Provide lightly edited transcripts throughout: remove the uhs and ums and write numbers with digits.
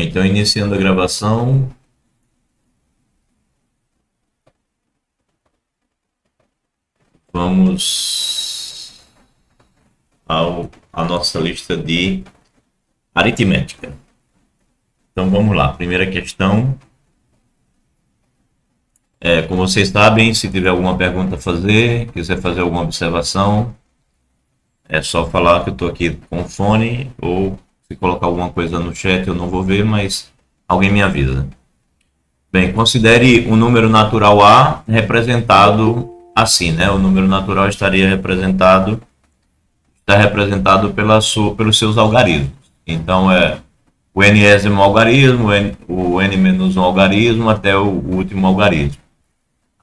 Então, iniciando a gravação. Vamos à nossa lista de aritmética. Então, vamos lá. Primeira questão. Como vocês sabem, se tiver alguma pergunta a fazer, quiser fazer alguma observação, é só falar que eu estou aqui com o fone, ou se colocar alguma coisa no chat eu não vou ver, mas alguém me avisa. Bem, considere um número natural A representado assim, né? O número natural está representado pelos seus algarismos. Então, o n-ésimo algarismo, o n-1 algarismo até o último algarismo.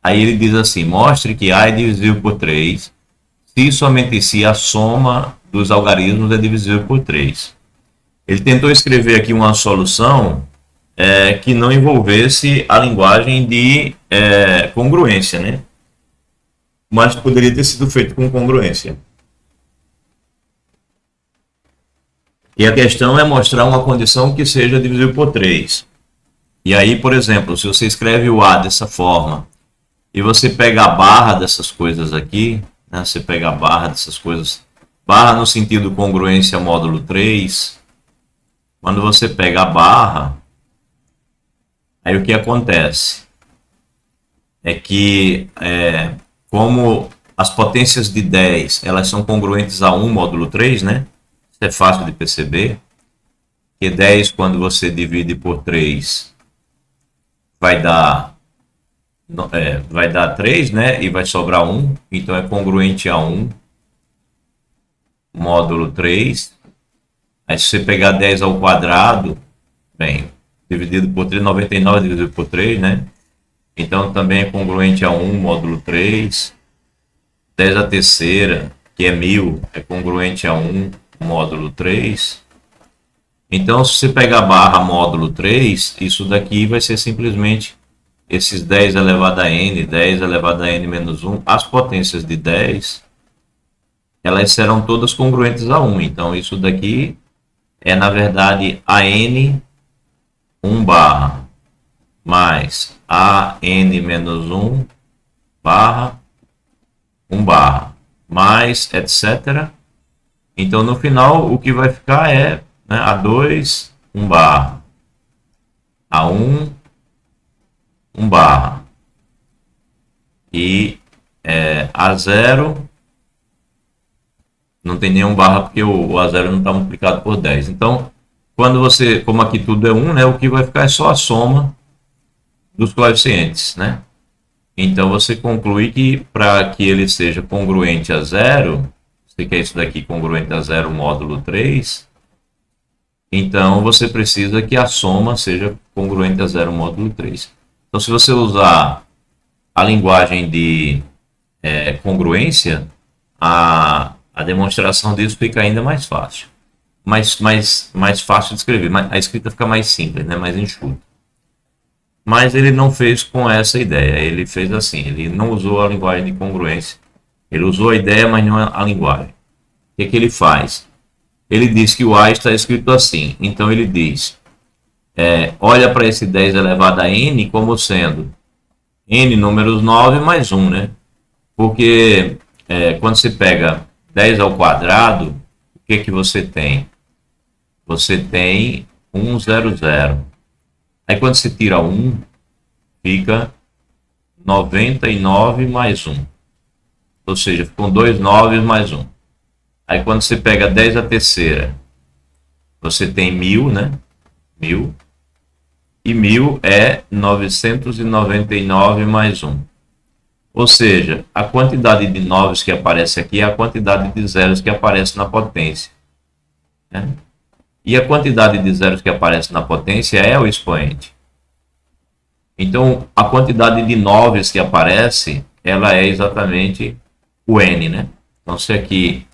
Aí ele diz assim, mostre que A é divisível por 3 se somente se a soma dos algarismos é divisível por 3. Ele tentou escrever aqui uma solução que não envolvesse a linguagem de congruência, né? Mas poderia ter sido feito com congruência. E a questão é mostrar uma condição que seja divisível por 3. E aí, por exemplo, se você escreve o A dessa forma e você pega a barra dessas coisas aqui, né? Você pega a barra dessas coisas, barra no sentido congruência módulo 3, quando você pega a barra, aí o que acontece é que como as potências de 10 elas são congruentes a 1 módulo 3, né? Isso é fácil de perceber. Que 10, quando você divide por 3, vai dar 3, né? E vai sobrar 1. Então é congruente a 1 módulo 3. Aí se você pegar 10 ao quadrado, bem, dividido por 3, 99 dividido por 3, né? Então também é congruente a 1 módulo 3. 10 à terceira, que é 1000, é congruente a 1 módulo 3. Então, se você pegar barra módulo 3, isso daqui vai ser simplesmente esses 10 elevado a n, 10 elevado a n menos 1. As potências de 10, elas serão todas congruentes a 1. Então, isso daqui é, na verdade, a n 1 barra mais a n menos 1 barra 1 barra mais etc. Então no final o que vai ficar é, né, A2 1 barra, A1 1 barra e A0 não tem nenhum barra porque o A0 não está multiplicado por 10. Então quando você, como aqui tudo é 1, né, o que vai ficar é só a soma dos coeficientes, né? Então você conclui que para que ele seja congruente a 0, você quer isso daqui congruente a 0 módulo 3, então você precisa que a soma seja congruente a 0 módulo 3. Então se você usar a linguagem de congruência, a demonstração disso fica ainda mais fácil. Mais fácil de escrever, a escrita fica mais simples, né? Mais enxuta. Mas ele não fez com essa ideia, ele fez assim, ele não usou a linguagem de congruência, ele usou a ideia, mas não a linguagem. O que ele faz? Ele diz que o A está escrito assim, então ele diz, olha para esse 10 elevado a n como sendo n números 9 mais 1, né? Porque quando você pega 10 ao quadrado, o que você tem? Você tem 100. Aí quando você tira 1, fica 99 mais 1. Ou seja, ficam 2 9 mais 1. Aí quando você pega 10 à terceira, você tem 1000, né? 1000. E 1000 é 999 mais 1. Ou seja, a quantidade de 9 que aparece aqui é a quantidade de zeros que aparece na potência, né? E a quantidade de zeros que aparece na potência é o expoente. Então, a quantidade de 9 que aparece, ela é exatamente o n, né? Então, se aqui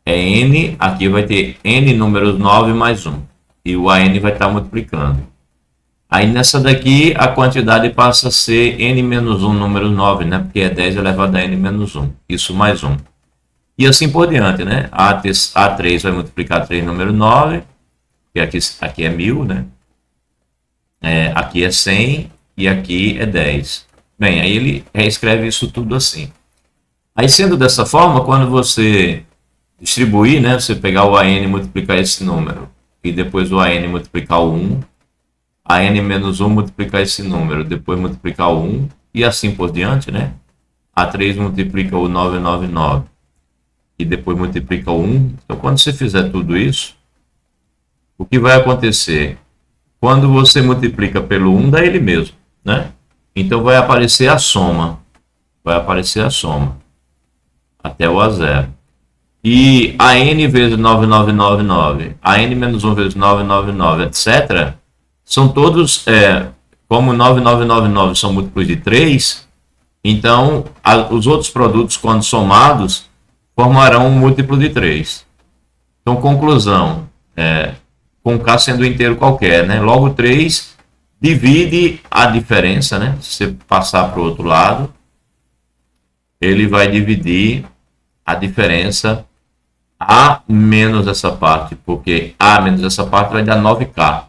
é n, aqui vai ter n números 9 mais 1. E o AN vai estar multiplicando. Aí, nessa daqui, a quantidade passa a ser n menos 1 números 9, né? Porque é 10 elevado a n menos 1. Isso mais 1. E assim por diante, né? A3 vai multiplicar 3 número 9. Que aqui é 1000, né? Aqui é 100 e aqui é 10. Bem, aí ele reescreve isso tudo assim. Aí sendo dessa forma, quando você distribuir, né, você pegar o AN e multiplicar esse número, e depois o AN multiplicar o 1, AN menos 1 multiplicar esse número, depois multiplicar o 1, e assim por diante, né? A3 multiplica o 999 e depois multiplica o 1. Então, quando você fizer tudo isso, o que vai acontecer? Quando você multiplica pelo 1, dá ele mesmo, né? Então, vai aparecer a soma. Vai aparecer a soma até o A0. E a n vezes 9999, a n menos 1 vezes 999, etc., são todos, como 9999 são múltiplos de 3, então os outros produtos, quando somados, formarão um múltiplo de 3. Então, conclusão, com K sendo um inteiro qualquer, né? Logo 3 divide a diferença, né? Se você passar para o outro lado, ele vai dividir a diferença A menos essa parte, porque A menos essa parte vai dar 9K.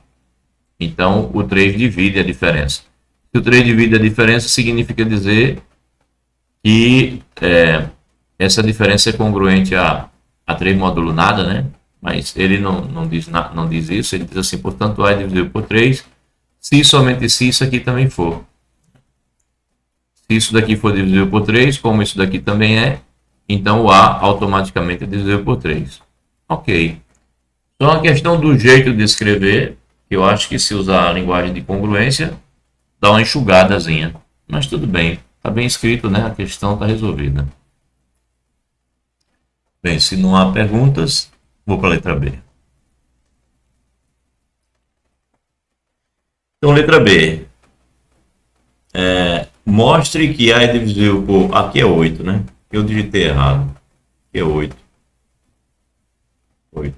Então, o 3 divide a diferença. Se o 3 divide a diferença, significa dizer que essa diferença é congruente a 3 módulo nada, né? Mas ele não diz isso, ele diz assim, portanto, A é divisível por 3, se somente se isso aqui também for. Se isso daqui for divisível por 3, como isso daqui também é, então o A automaticamente é divisível por 3. Ok. Então a questão do jeito de escrever, que eu acho que se usar a linguagem de congruência, dá uma enxugadazinha. Mas tudo bem, está bem escrito, né? A questão está resolvida. Bem, se não há perguntas, vou para a letra B. Então, letra B. Mostre que A é divisível por... Aqui é 8, né? Eu digitei errado. Aqui é 8. 8.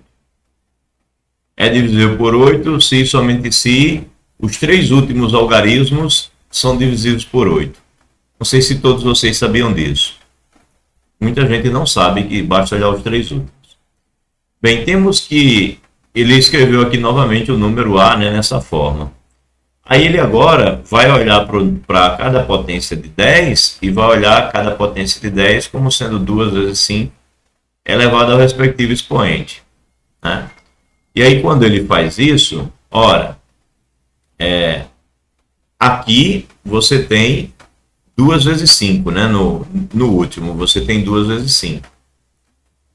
É divisível por 8 se e somente se os 3 últimos algarismos são divisíveis por 8. Não sei se todos vocês sabiam disso. Muita gente não sabe, que basta olhar os 3 últimos. Bem, temos que... Ele escreveu aqui novamente o número A, né, nessa forma. Aí ele agora vai olhar para cada potência de 10 e vai olhar cada potência de 10 como sendo 2 vezes 5 elevado ao respectivo expoente, né? E aí quando ele faz isso, ora, aqui você tem 2 vezes 5, né? No último você tem 2 vezes 5.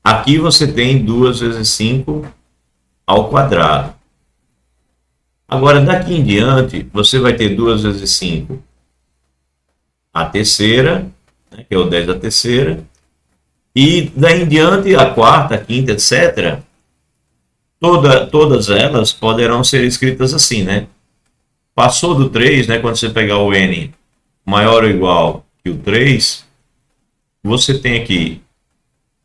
Aqui você tem 2 vezes 5 ao quadrado. Agora, daqui em diante, você vai ter 2 vezes 5 a terceira, né, que é o 10 da terceira, e daí em diante, a quarta, a quinta, etc., todas elas poderão ser escritas assim, né? Passou do 3, né, quando você pegar o n maior ou igual que o 3, você tem aqui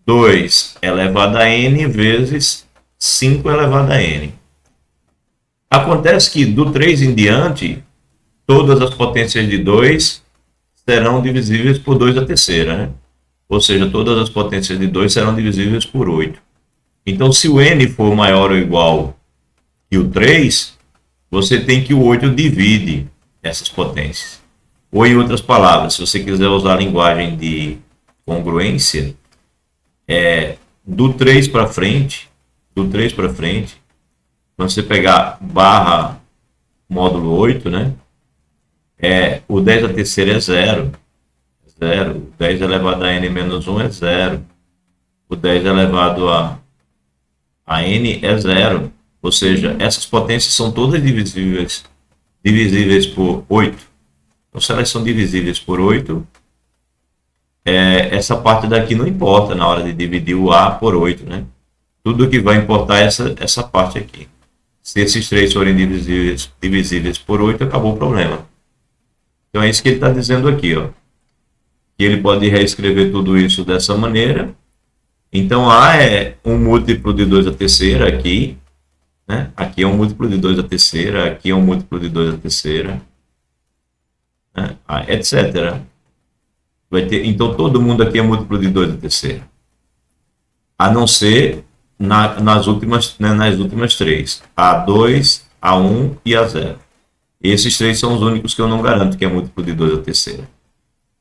2 elevado a n vezes 5 elevado a n. Acontece que do 3 em diante, todas as potências de 2 serão divisíveis por 2 a terceira, né? Ou seja, todas as potências de 2 serão divisíveis por 8. Então, se o n for maior ou igual que o 3, você tem que o 8 divide essas potências. Ou, em outras palavras, se você quiser usar a linguagem de congruência, do 3 para frente, quando você pegar barra módulo 8, né? O 10 a terceira é 0. 0. O 10 elevado a n menos 1 é 0. O 10 elevado a n é 0. Ou seja, essas potências são todas divisíveis por 8. Então, se elas são divisíveis por 8, essa parte daqui não importa na hora de dividir o A por 8, né? Tudo que vai importar é essa parte aqui. Se esses 3 forem divisíveis por 8, acabou o problema. Então é isso que ele está dizendo aqui, ó. Que ele pode reescrever tudo isso dessa maneira. Então A é um múltiplo de 2 a terceira aqui, né? Aqui é um múltiplo de 2 a terceira, aqui é um múltiplo de 2 a terceira, né? Etc. Vai ter, então todo mundo aqui é múltiplo de 2 a terceira. A não ser nas últimas 3. A2, A1 e A0. Esses três são os únicos que eu não garanto que é múltiplo de 2 a terceira.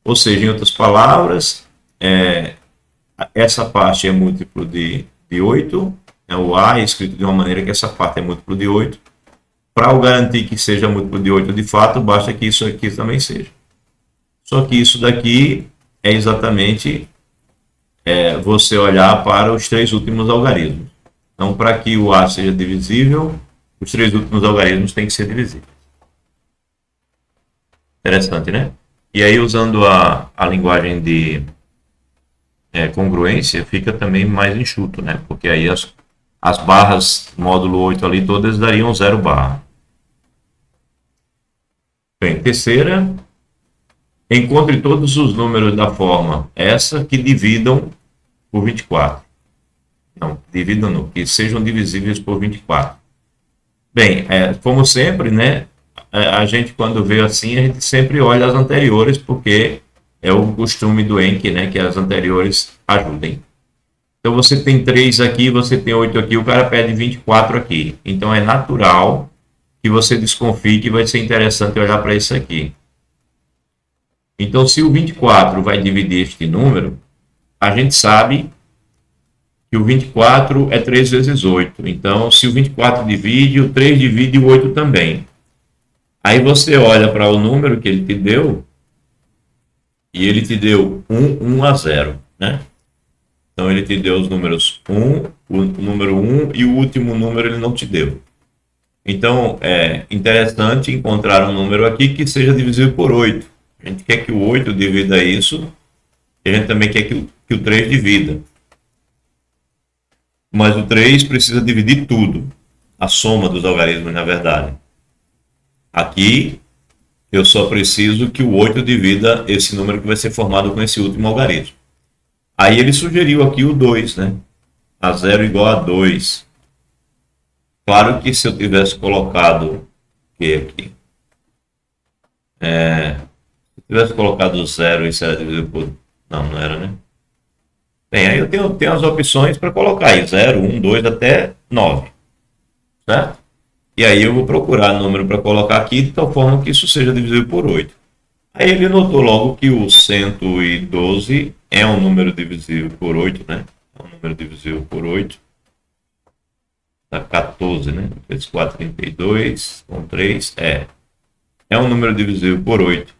Ou seja, em outras palavras, essa parte é múltiplo de 8, o A é escrito de uma maneira que essa parte é múltiplo de 8. Para eu garantir que seja múltiplo de 8 de fato, basta que isso aqui também seja. Só que isso daqui é exatamente você olhar para os três últimos algarismos. Então, para que o A seja divisível, os três últimos algarismos têm que ser divisíveis. Interessante, né? E aí, usando a linguagem de congruência, fica também mais enxuto, né? Porque aí as barras módulo 8 ali todas dariam 0 barra. Bem, terceira, encontre todos os números da forma essa que dividam por 24. Não, dividam não, que sejam divisíveis por 24. Bem, como sempre, né? A gente quando vê assim, a gente sempre olha as anteriores, porque é o costume do Enki, né? Que as anteriores ajudem. Então você tem 3 aqui, você tem 8 aqui, o cara pede 24 aqui. Então é natural que você desconfie que vai ser interessante olhar para isso aqui. Então, se o 24 vai dividir este número, a gente sabe que o 24 é 3 vezes 8. Então, se o 24 divide, o 3 divide e o 8 também. Aí você olha para o número que ele te deu, e ele te deu 1 a 0, né? Então, ele te deu os números 1, o número 1 e o último número ele não te deu. Então, é interessante encontrar um número aqui que seja divisível por 8. A gente quer que o 8 divida isso, e a gente também quer que o 3 divida. Mas o 3 precisa dividir tudo, a soma dos algarismos, na verdade. Aqui, eu só preciso que o 8 divida esse número que vai ser formado com esse último algarismo. Aí ele sugeriu aqui o 2, né? A 0 igual a 2. Claro que se eu tivesse colocado o que aqui? Se eu tivesse colocado 0, isso era dividido por... Não era, né? Bem, aí eu tenho as opções para colocar aí 0, 1, 2 até 9. Certo? E aí eu vou procurar número para colocar aqui de tal forma que isso seja divisível por 8. Aí ele notou logo que o 112 é um número divisível por 8, né? É um número divisível por 8. Dá 14, né? Vezes 4, 32, com 3, é um número divisível por 8.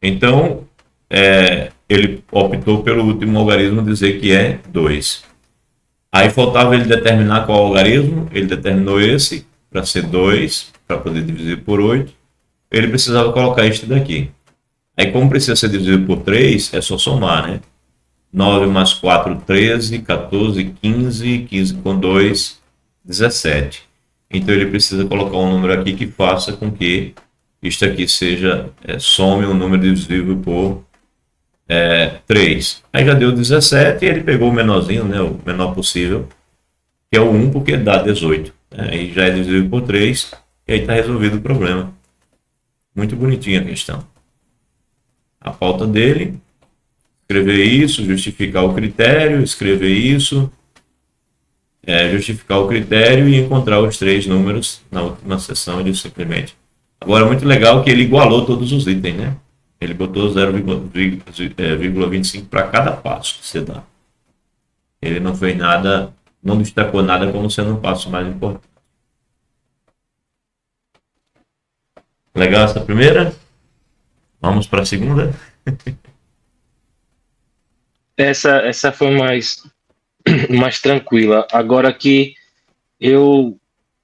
Então, ele optou pelo último algarismo dizer que é 2. Aí faltava ele determinar qual algarismo, ele determinou esse, para ser 2, para poder dividir por 8. Ele precisava colocar este daqui. Aí como precisa ser dividido por 3, é só somar, né? 9 mais 4, 13, 14, 15, 15 com 2, 17. Então ele precisa colocar um número aqui que faça com que isto aqui seja, some um número divisível por 3. Aí já deu 17 e ele pegou o menorzinho, né, o menor possível, que é o 1, porque dá 18. Aí já é divisível por 3 e aí está resolvido o problema. Muito bonitinha a questão. A pauta dele, escrever isso, justificar o critério, escrever isso, justificar o critério e encontrar os três números na última sessão. Ele simplesmente... Agora, muito legal que ele igualou todos os itens, né? Ele botou 0,25 para cada passo que você dá. Ele não fez nada, não destacou nada como sendo um passo mais importante. Legal essa primeira? Vamos para a segunda? Essa foi mais tranquila. Agora que eu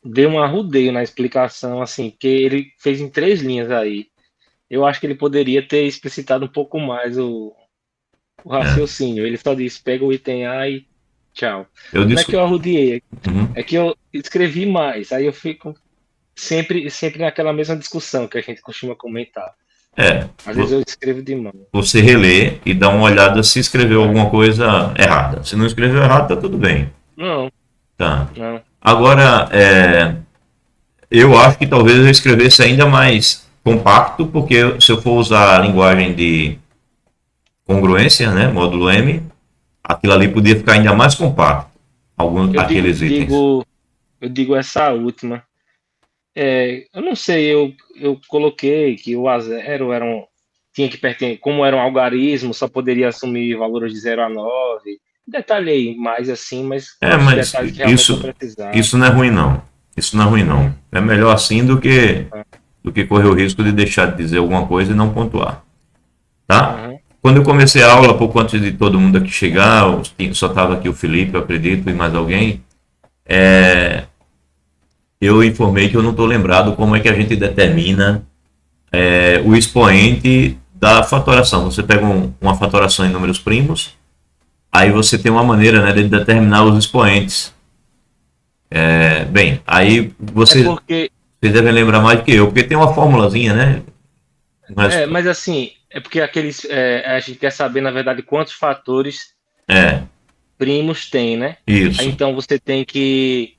dei um arrudeio na explicação, assim, porque ele fez em 3 linhas aí. Eu acho que ele poderia ter explicitado um pouco mais o É. raciocínio. Ele só disse, pega o item A e tchau. Eu Não é que disse. eu arrudeei, Uhum. é que eu escrevi mais. Aí eu fico sempre naquela mesma discussão que a gente costuma comentar. Às vezes eu escrevo demais. Você relê e dá uma olhada se escreveu alguma coisa errada. Se não escreveu errado, tá tudo bem. Não, Tá. não. Agora, eu acho que talvez eu escrevesse ainda mais compacto, porque se eu for usar a linguagem de congruência, né, módulo M, aquilo ali podia ficar ainda mais compacto, Eu aqueles itens. eu digo essa última. Eu não sei, eu coloquei que o A0 tinha que pertencer, como era um algarismo, só poderia assumir valores de 0 a 9. Detalhei mais assim, mas os Mas detalhes que realmente eu isso, precisava. isso não é ruim, não. Isso não é ruim, Hum, não. É melhor assim do que correr o risco de deixar de dizer alguma coisa e não pontuar. Tá? uhum. Quando eu comecei a aula, pouco antes de todo mundo aqui chegar, só estava aqui o Felipe, eu acredito, e mais alguém, eu informei que eu não estou lembrado como é que a gente determina o expoente da fatoração. Você pega uma fatoração em números primos, aí você tem uma maneira, né, de determinar os expoentes. Bem, aí É porque, vocês devem lembrar mais do que eu, porque tem uma formulazinha, né? Mas, mas assim, é porque a gente quer saber, na verdade, quantos fatores é, primos tem, né? Aí, isso. então você tem que,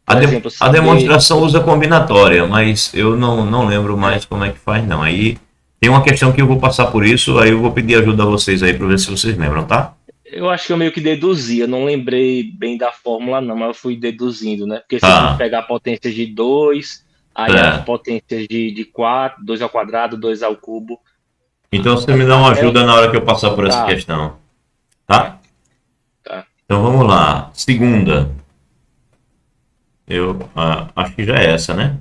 A, por de- exemplo, a saber. demonstração usa combinatória, mas eu não lembro é, mais como é que faz, não. Aí tem uma questão que eu vou passar por isso, aí eu vou pedir ajuda a vocês aí para ver se vocês lembram, tá? Eu acho que eu meio que deduzi, eu não lembrei bem da fórmula, não, mas eu fui deduzindo, né? Porque você tem que Tá, pegar a potência de 2, aí a certo. potência de 4, 2 ao quadrado, 2 ao cubo, Então você me dá uma até. ajuda na hora que eu passar por essa Tá, questão, tá, tá? tá. Então vamos lá. Segunda, acho que já é essa, né?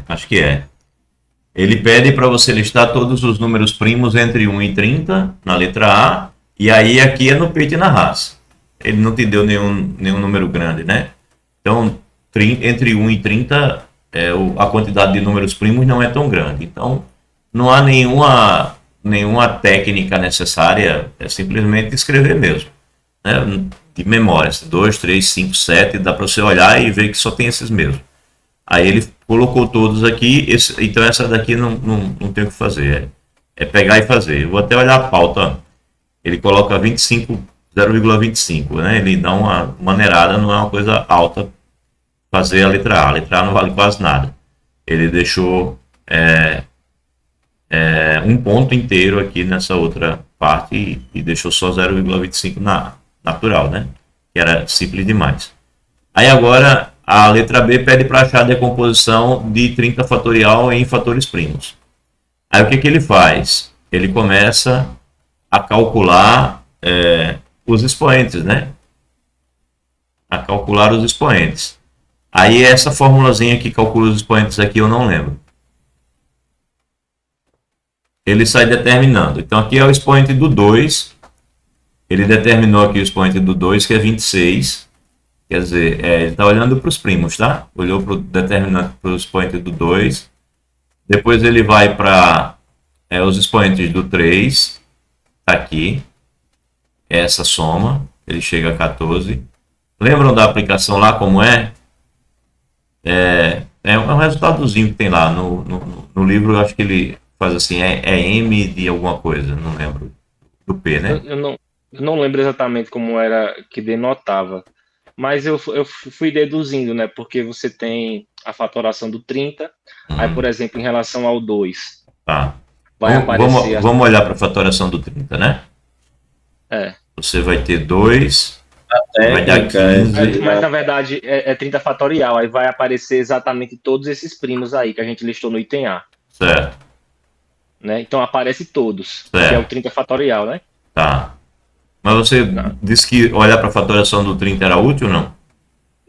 Acho que é. Ele pede para você listar todos os números primos entre 1 e 30 na letra A, e aí aqui é no peito e na raça. Ele não te deu nenhum número grande, né? Então, entre 1 e 30, a quantidade de números primos não é tão grande. Então, não há nenhuma técnica necessária, é simplesmente escrever mesmo, né? De memória, 2, 3, 5, 7, dá para você olhar e ver que só tem esses mesmos. Aí ele colocou todos aqui, então essa daqui não tem o que fazer. É pegar e fazer. Eu vou até olhar a pauta. Ele coloca 25, 0,25, né? Ele dá uma maneirada, não é uma coisa alta fazer a letra A. A letra A não vale quase nada. Ele deixou um ponto inteiro aqui nessa outra parte e deixou só 0,25 na natural, né? Que era simples demais. Aí agora a letra B pede para achar a decomposição de 30 fatorial em fatores primos. Aí o que, que ele faz? Ele começa a calcular os expoentes, né? A calcular os expoentes. Aí essa formulazinha que calcula os expoentes aqui eu não lembro. Ele sai determinando. Então aqui é o expoente do 2. Ele determinou aqui o expoente do 2, que é 26. Quer dizer, ele está olhando para os primos, tá? Olhou para o determinante para o expoente do 2. Depois ele vai para os expoentes do 3. Está aqui. Essa soma. Ele chega a 14. Lembram da aplicação lá como é? É um resultadozinho que tem lá. No livro eu acho que ele faz assim, é M de alguma coisa, não lembro. Do P, Eu, né? eu não, eu não lembro exatamente como era que denotava, mas eu fui deduzindo, né? Porque você tem a fatoração do 30, aí, por Hum, exemplo, em relação ao 2, tá. vai Vamos, aparecer vamos, vamos olhar para a fatoração do 30, né? é, Você vai ter 2, vai dar Técnica é 15. mas na verdade é 30 fatorial, aí vai aparecer exatamente todos esses primos aí que a gente listou no item A, Certo, né? Então aparece todos, que é o certo. 30 fatorial, né? Tá. Mas você Não, disse que olhar para a fatoração do 30 era útil ou não?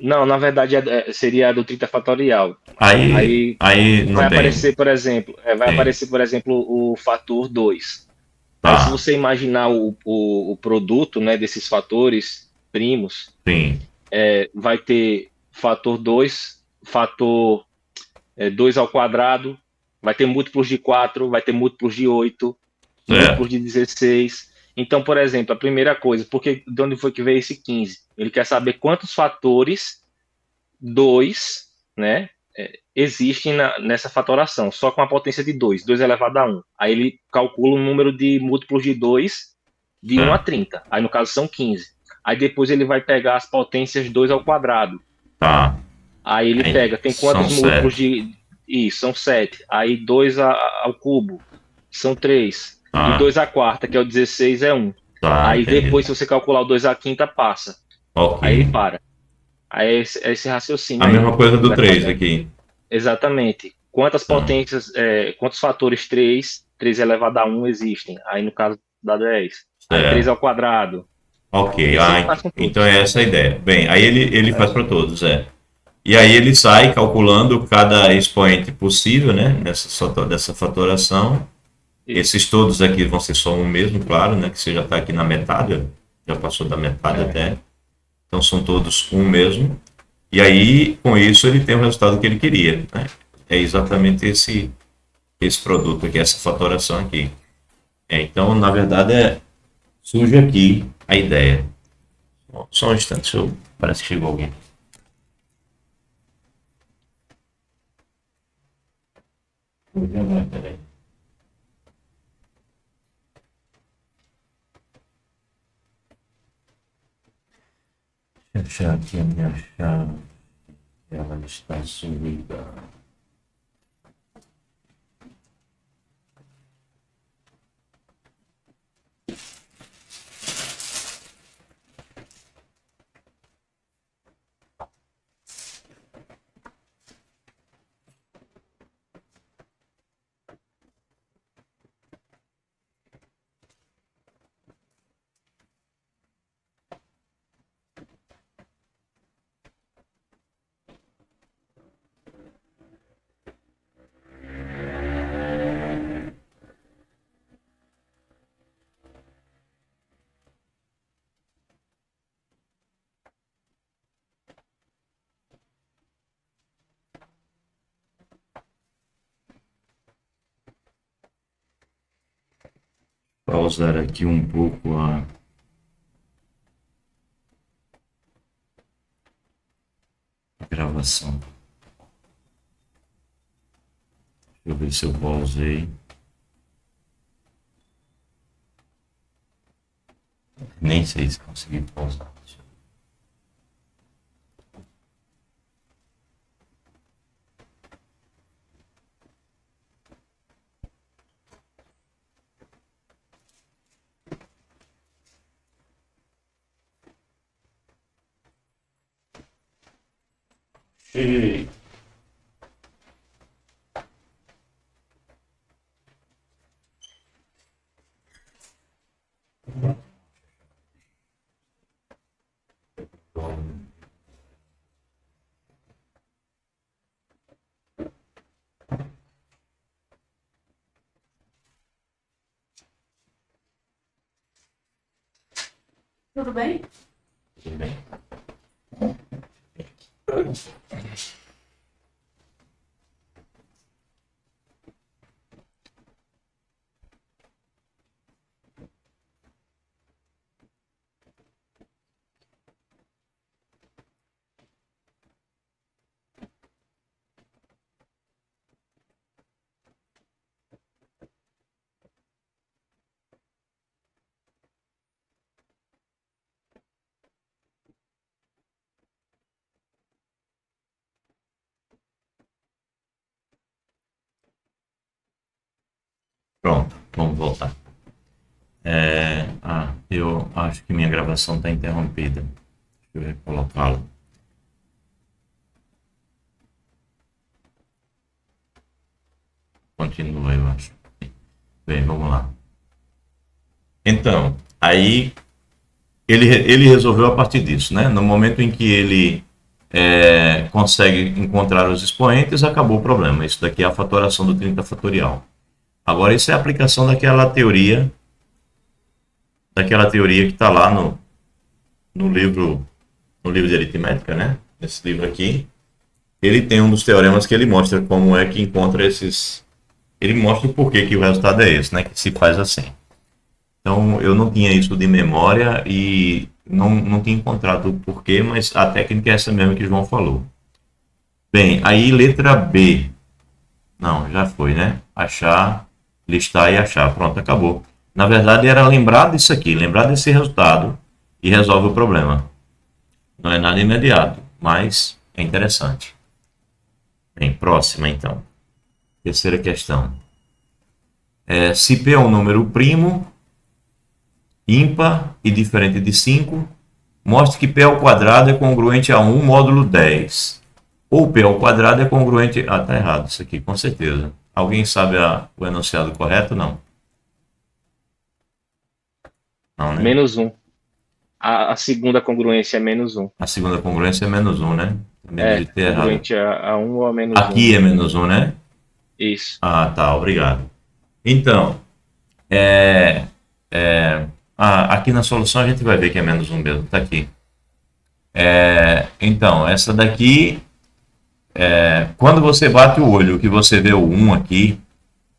não, na verdade seria a do 30 fatorial. Aí, Aí aí vai não tem. aparecer, por exemplo, Sim. o fator 2. Aí, se Tá. você imaginar o produto, né, desses fatores primos, Sim. vai ter fator 2, fator 2 ao quadrado, vai ter múltiplos de 4, vai ter múltiplos de 8, múltiplos Certo. de 16. Então, por exemplo, a primeira coisa, de onde foi que veio esse 15? Ele quer saber quantos fatores 2, né, existem nessa fatoração, só com a potência de 2, 2 elevado a 1. Aí ele calcula o número de múltiplos de 2 de 1 a Certo. 30. Aí no caso são 15. Aí depois ele vai pegar as potências 2 ao quadrado. Tá. Aí ele Aí, pega, tem são quantos múltiplos 7. de. Isso, são 7. Aí 2 ao cubo, são 3. E Tá. 2 à quarta, que é o 16, é 1. Tá, Aí entendi. depois, se você calcular o 2 à quinta, passa. Ok. Aí ele para. Aí esse raciocínio A aí mesma coisa que do vai 3 fazendo. aqui. Exatamente. Quantas Tá. potências, quantos fatores 3 elevado a 1 existem? Aí no caso dá 10. Aí 3 Certo. ao quadrado. Ok, E assim ele faz com então todos. é essa a ideia. Bem, aí ele É, faz para todos, é. E aí ele sai calculando cada expoente possível, né, dessa fatoração. isso. Esses todos aqui vão ser só um mesmo, claro, né, que você já está aqui na metade, já passou da metade É. até. Então são todos um mesmo. E aí, com isso, ele tem o resultado que ele queria, né? É exatamente esse produto aqui, essa fatoração aqui. Então, na verdade, surge aqui a ideia. Só um instante, parece que chegou alguém. Peraí. Deixa eu achar aqui a minha chave. Ela está sumida. Pausar aqui um pouco a gravação. Deixa eu ver se eu pausei. Nem sei se consegui pausar. Ei. Tudo bem? Tudo bem? Pronto, vamos voltar. Eu acho que minha gravação está interrompida. Deixa eu colocá-la. Continua, eu acho. Bem, vamos lá. Então, aí ele resolveu a partir disso, né? No momento em que ele consegue encontrar os expoentes, acabou o problema. Isso daqui é a fatoração do 30 fatorial. Agora, isso é a aplicação daquela teoria que está lá no livro, no livro de aritmética, né? Esse livro aqui, ele tem um dos teoremas que ele mostra como é que encontra esses. Ele mostra o porquê que o resultado é esse, né? Que se faz assim. Então, eu não tinha isso de memória e não tinha encontrado o porquê, mas a técnica é essa mesmo que o João falou. Bem, aí letra B. Não, já foi, né? Achar, listar e achar. Pronto, acabou. Na verdade, era lembrar disso aqui, lembrar desse resultado e resolve o problema. Não é nada imediato, mas é interessante. Bem, próxima então. Terceira questão. Se P é um número primo, ímpar e diferente de 5, mostre que P ao quadrado é congruente a 1 módulo 10. Ou P ao quadrado é congruente... Ah, tá errado isso aqui, com certeza. Alguém sabe o enunciado correto? Não. Não, né? Menos um. A segunda congruência é menos um. A segunda congruência é menos 1, né? Também É, digitei errado. congruente a um ou a menos um. Aqui é menos 1, né? Isso. Ah, tá, obrigado. Então, é, aqui na solução a gente vai ver que é menos 1 mesmo, tá aqui. Então, essa daqui, quando você bate o olho, que você vê o 1 aqui,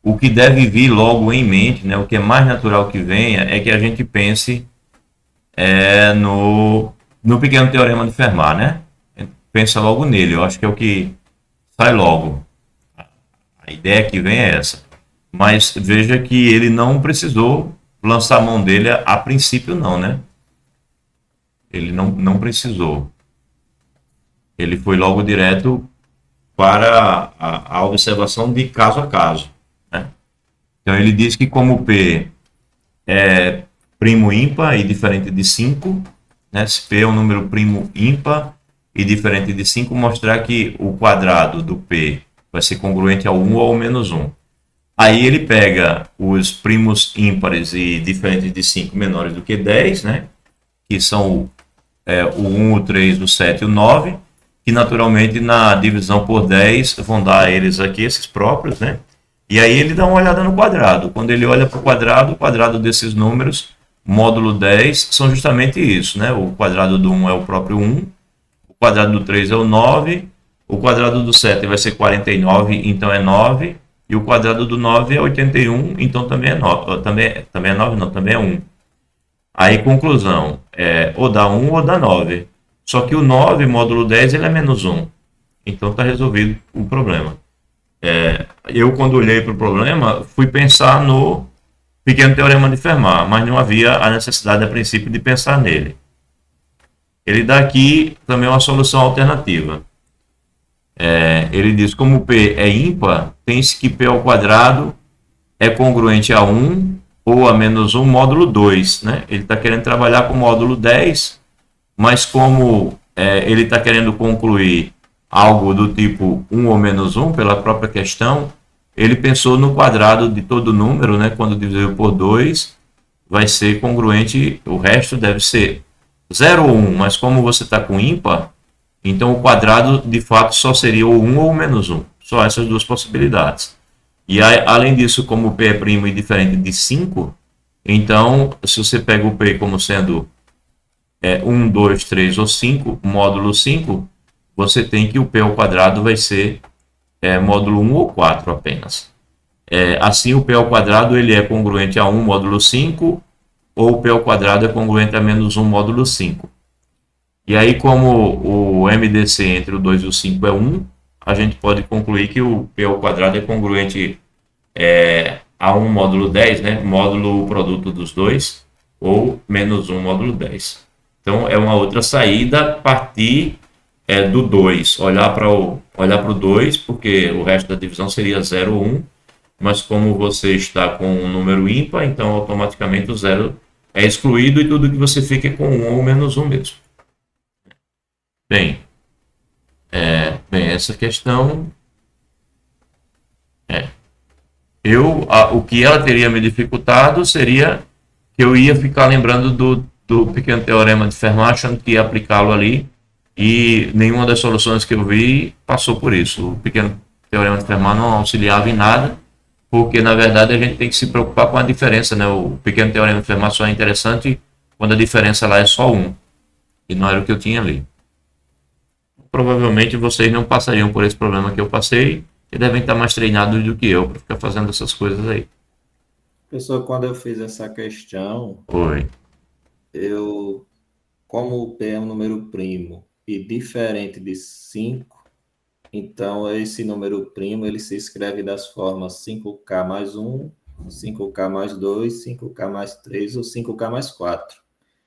o que deve vir logo em mente, né, o que é mais natural que venha, é que a gente pense no pequeno teorema de Fermat, né? Pensa logo nele, eu acho que é o que sai logo. A ideia que vem é essa. Mas veja que ele não precisou lançar a mão dele a princípio, não, né? Ele não precisou. Ele foi logo direto para a observação de caso a caso, né? Então ele diz que como P é primo ímpar e diferente de 5, né? Se P é um número primo ímpar e diferente de 5, mostrar que o quadrado do P vai ser congruente ao 1 ou ao menos 1. Aí ele pega os primos ímpares e diferentes de 5 menores do que 10, né? Que são o 1, o 3, o 7 e o 9, que naturalmente na divisão por 10 vão dar a eles aqui, esses próprios, né? E aí ele dá uma olhada no quadrado. Quando ele olha para o quadrado desses números, módulo 10, são justamente isso, né? O quadrado do 1 é o próprio 1, o quadrado do 3 é o 9, o quadrado do 7 vai ser 49, então é 9, e o quadrado do 9 é 81, então também é 9, também é 9 não, também é 1. Aí, conclusão, ou dá 1 ou dá 9. Só que o 9, módulo 10, ele é menos 1. Então está resolvido o problema. Eu, quando olhei para o problema, fui pensar no pequeno teorema de Fermat, mas não havia a necessidade, a princípio, de pensar nele. Ele dá aqui também uma solução alternativa. Ele diz, como P é ímpar, tem-se que P ao quadrado é congruente a 1 ou a menos 1 módulo 2, né? Ele está querendo trabalhar com o módulo 10, mas como ele está querendo concluir algo do tipo 1 ou menos 1 pela própria questão, ele pensou no quadrado de todo número, né? Quando dividido por 2, vai ser congruente, o resto deve ser 0 ou 1, mas como você está com ímpar, então o quadrado de fato só seria o 1 ou o menos 1, só essas duas possibilidades. E aí, além disso, como o P é primo e diferente de 5, então se você pega o P como sendo 1, 2, 3 ou 5, módulo 5, você tem que o P ao quadrado vai ser módulo 1 ou 4 apenas. Assim, o P ao quadrado ele é congruente a 1 módulo 5, ou o P ao quadrado é congruente a menos 1 módulo 5. E aí, como o MDC entre o 2 e o 5 é 1, a gente pode concluir que o P ao quadrado é congruente a 1 módulo 10, né? Módulo produto dos dois, ou menos 1 módulo 10. Então, é uma outra saída partir do 2. Olhar para o 2, porque o resto da divisão seria 0 ou 1, mas como você está com um número ímpar, então automaticamente o 0 é excluído e tudo que você fica é com 1 ou menos 1 mesmo. Bem, essa questão o que ela teria me dificultado seria que eu ia ficar lembrando do pequeno teorema de Fermat, achando que ia aplicá-lo ali, e nenhuma das soluções que eu vi passou por isso. O pequeno teorema de Fermat não auxiliava em nada, porque na verdade a gente tem que se preocupar com a diferença, né? O pequeno teorema de Fermat só é interessante quando a diferença lá é só 1, e não era o que eu tinha ali. Provavelmente vocês não passariam por esse problema que eu passei, e devem estar mais treinados do que eu para ficar fazendo essas coisas aí. Pessoal, quando eu fiz essa questão, Oi. como o P é um número primo e diferente de 5, então esse número primo ele se escreve das formas 5K mais 1, 5K mais 2, 5K mais 3 ou 5K mais 4.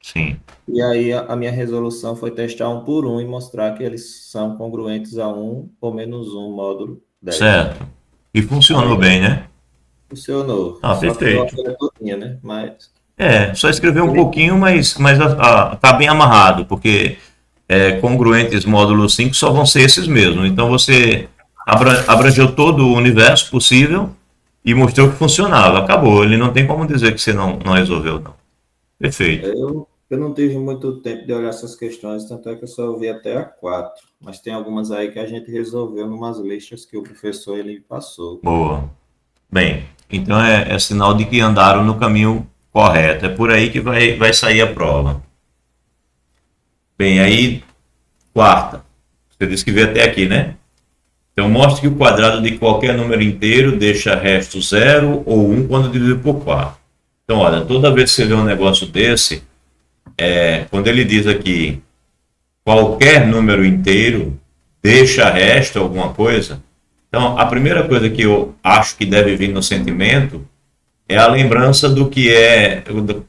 Sim. E aí a minha resolução foi testar um por um e mostrar que eles são congruentes a 1 ou menos 1 módulo 10. Certo. E funcionou bem, né? Funcionou. Ah, Só que eu perfeito. achei a todinha, né? Mas Só escrever um pouquinho, mas tá bem amarrado, porque congruentes módulo 5 só vão ser esses mesmos. Então você abrangeu todo o universo possível e mostrou que funcionava. Acabou. Ele não tem como dizer que você não resolveu, não. Perfeito. Eu não tive muito tempo de olhar essas questões, tanto é que eu só vi até a 4. Mas tem algumas aí que a gente resolveu numas listas que o professor ele passou. Boa. Bem, então é sinal de que andaram no caminho correto. É por aí que vai sair a prova. Bem, aí, quarta. Você disse que veio até aqui, né? Então, mostre que o quadrado de qualquer número inteiro deixa resto 0 ou 1 quando dividido por 4. Então, olha, toda vez que você vê um negócio desse, quando ele diz aqui qualquer número inteiro deixa resto alguma coisa, então a primeira coisa que eu acho que deve vir no sentimento é a lembrança do que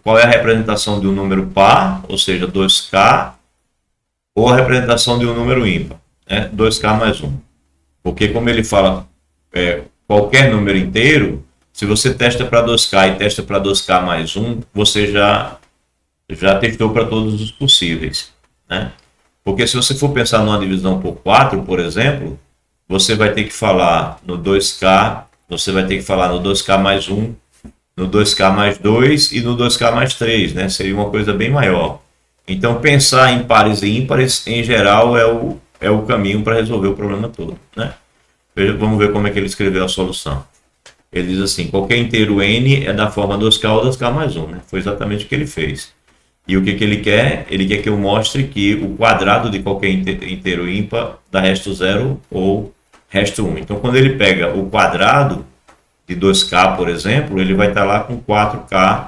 qual é a representação de um número par, ou seja, 2k, ou a representação de um número ímpar, né? 2k mais 1. Porque como ele fala qualquer número inteiro, se você testa para 2k e testa para 2k mais 1, você já testou para todos os possíveis, né? Porque se você for pensar numa divisão por 4, por exemplo, você vai ter que falar no 2k, você vai ter que falar no 2k mais 1, no 2k mais 2 e no 2k mais 3, né? Seria uma coisa bem maior. Então, pensar em pares e ímpares, em geral, é o caminho para resolver o problema todo, né? Vamos ver como é que ele escreveu a solução. Ele diz assim, qualquer inteiro n é da forma 2k ou 2k mais 1, né? Foi exatamente o que ele fez. E o que ele quer? Ele quer que eu mostre que o quadrado de qualquer inteiro ímpar dá resto 0 ou resto 1. Então, quando ele pega o quadrado de 2k, por exemplo, ele vai estar lá com 4k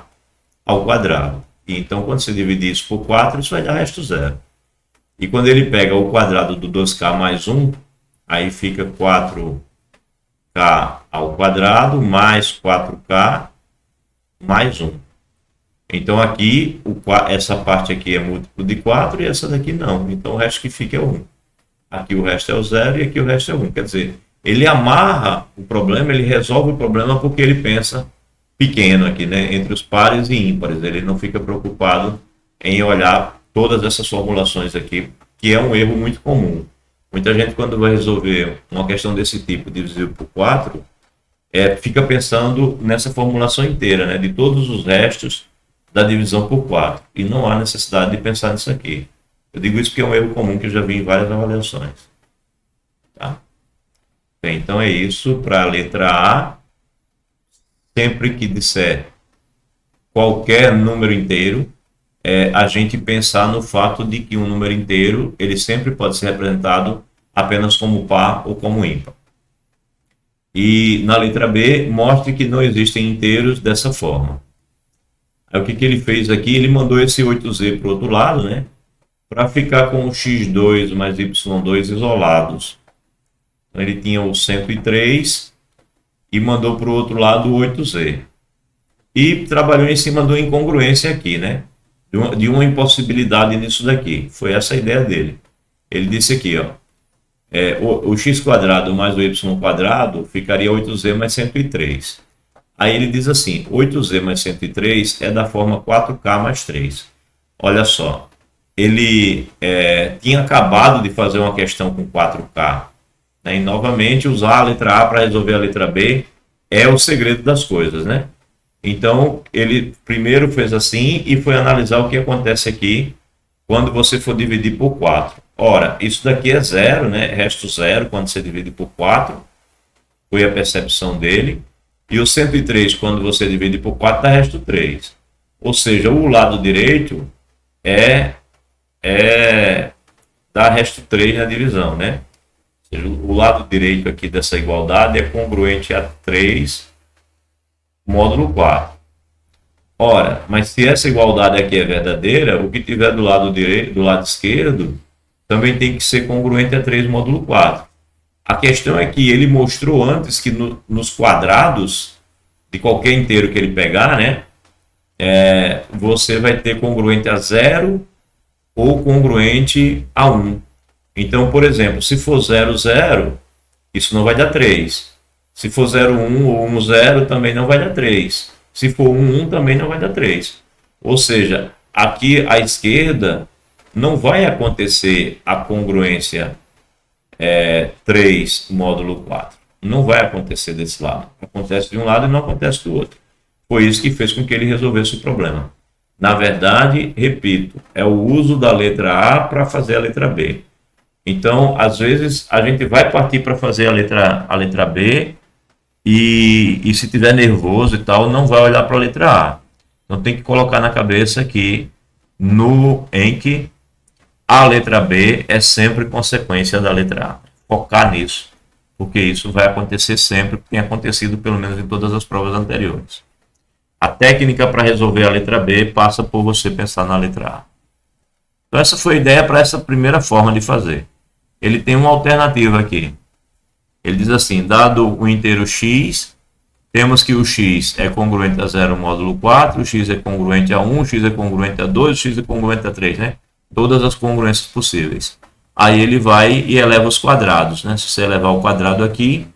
ao quadrado. E então, quando você dividir isso por 4, isso vai dar resto 0. E quando ele pega o quadrado do 2k mais 1, aí fica 4k ao quadrado mais 4k mais 1. Então aqui, essa parte aqui é múltiplo de 4 e essa daqui não. Então o resto que fica é o 1. Aqui o resto é o 0 e aqui o resto é 1. Quer dizer, ele amarra o problema, ele resolve o problema porque ele pensa pequeno aqui, né? Entre os pares e ímpares. Ele não fica preocupado em olhar todas essas formulações aqui, que é um erro muito comum. Muita gente, quando vai resolver uma questão desse tipo, divisível por 4, fica pensando nessa formulação inteira, né? De todos os restos da divisão por 4. E não há necessidade de pensar nisso aqui. Eu digo isso porque é um erro comum que eu já vi em várias avaliações. Tá? Bem, então é isso para a letra A. Sempre que disser qualquer número inteiro, a gente pensar no fato de que um número inteiro ele sempre pode ser representado apenas como par ou como ímpar. E na letra B, mostre que não existem inteiros dessa forma. Aí o que ele fez aqui? Ele mandou esse 8z para o outro lado, né? Para ficar com o x2 mais y2 isolados. Então ele tinha o 103 e mandou para o outro lado o 8z. E trabalhou em cima de uma incongruência aqui, né? De uma impossibilidade nisso daqui. Foi essa a ideia dele. Ele disse aqui, ó, o x quadrado mais o y quadrado ficaria 8z mais 103. Aí ele diz assim, 8z mais 103 é da forma 4k mais 3. Olha só, ele tinha acabado de fazer uma questão com 4k. Né? E novamente usar a letra A para resolver a letra B é o segredo das coisas, né? Então, ele primeiro fez assim e foi analisar o que acontece aqui quando você for dividir por 4. Ora, isso daqui é 0, né? Resto 0 quando você divide por 4. Foi a percepção dele. E o 103, quando você divide por 4, dá resto 3. Ou seja, o lado direito dá resto 3 na divisão, né? Ou seja, o lado direito aqui dessa igualdade é congruente a 3 módulo 4. Ora, mas se essa igualdade aqui é verdadeira, o que tiver do lado direito, do lado esquerdo, também tem que ser congruente a 3 módulo 4. A questão é que ele mostrou antes que nos quadrados de qualquer inteiro que ele pegar, né, você vai ter congruente a 0 ou congruente a 1. Então, por exemplo, se for 0, 0, isso não vai dar 3. Se for 0, 1 ou 1, 0, também não vai dar 3. Se for 1, 1, também não vai dar 3. Ou seja, aqui à esquerda não vai acontecer a congruência 3 módulo 4. Não vai acontecer desse lado. Acontece de um lado e não acontece do outro. Foi isso que fez com que ele resolvesse o problema. Na verdade, repito, é o uso da letra A para fazer a letra B. Então, às vezes, a gente vai partir para fazer a letra B e se tiver nervoso e tal, não vai olhar para a letra A. Então, tem que colocar na cabeça que no ENC, a letra B é sempre consequência da letra A. Focar nisso, porque isso vai acontecer sempre, tem acontecido pelo menos em todas as provas anteriores. A técnica para resolver a letra B passa por você pensar na letra A. Então essa foi a ideia para essa primeira forma de fazer. Ele tem uma alternativa aqui. Ele diz assim, dado o inteiro x, temos que o x é congruente a 0 módulo 4, o x é congruente a 1, o x é congruente a 2, o x é congruente a 3, né? Todas as congruências possíveis. Aí ele vai e eleva os quadrados, né? Se você elevar o quadrado aqui,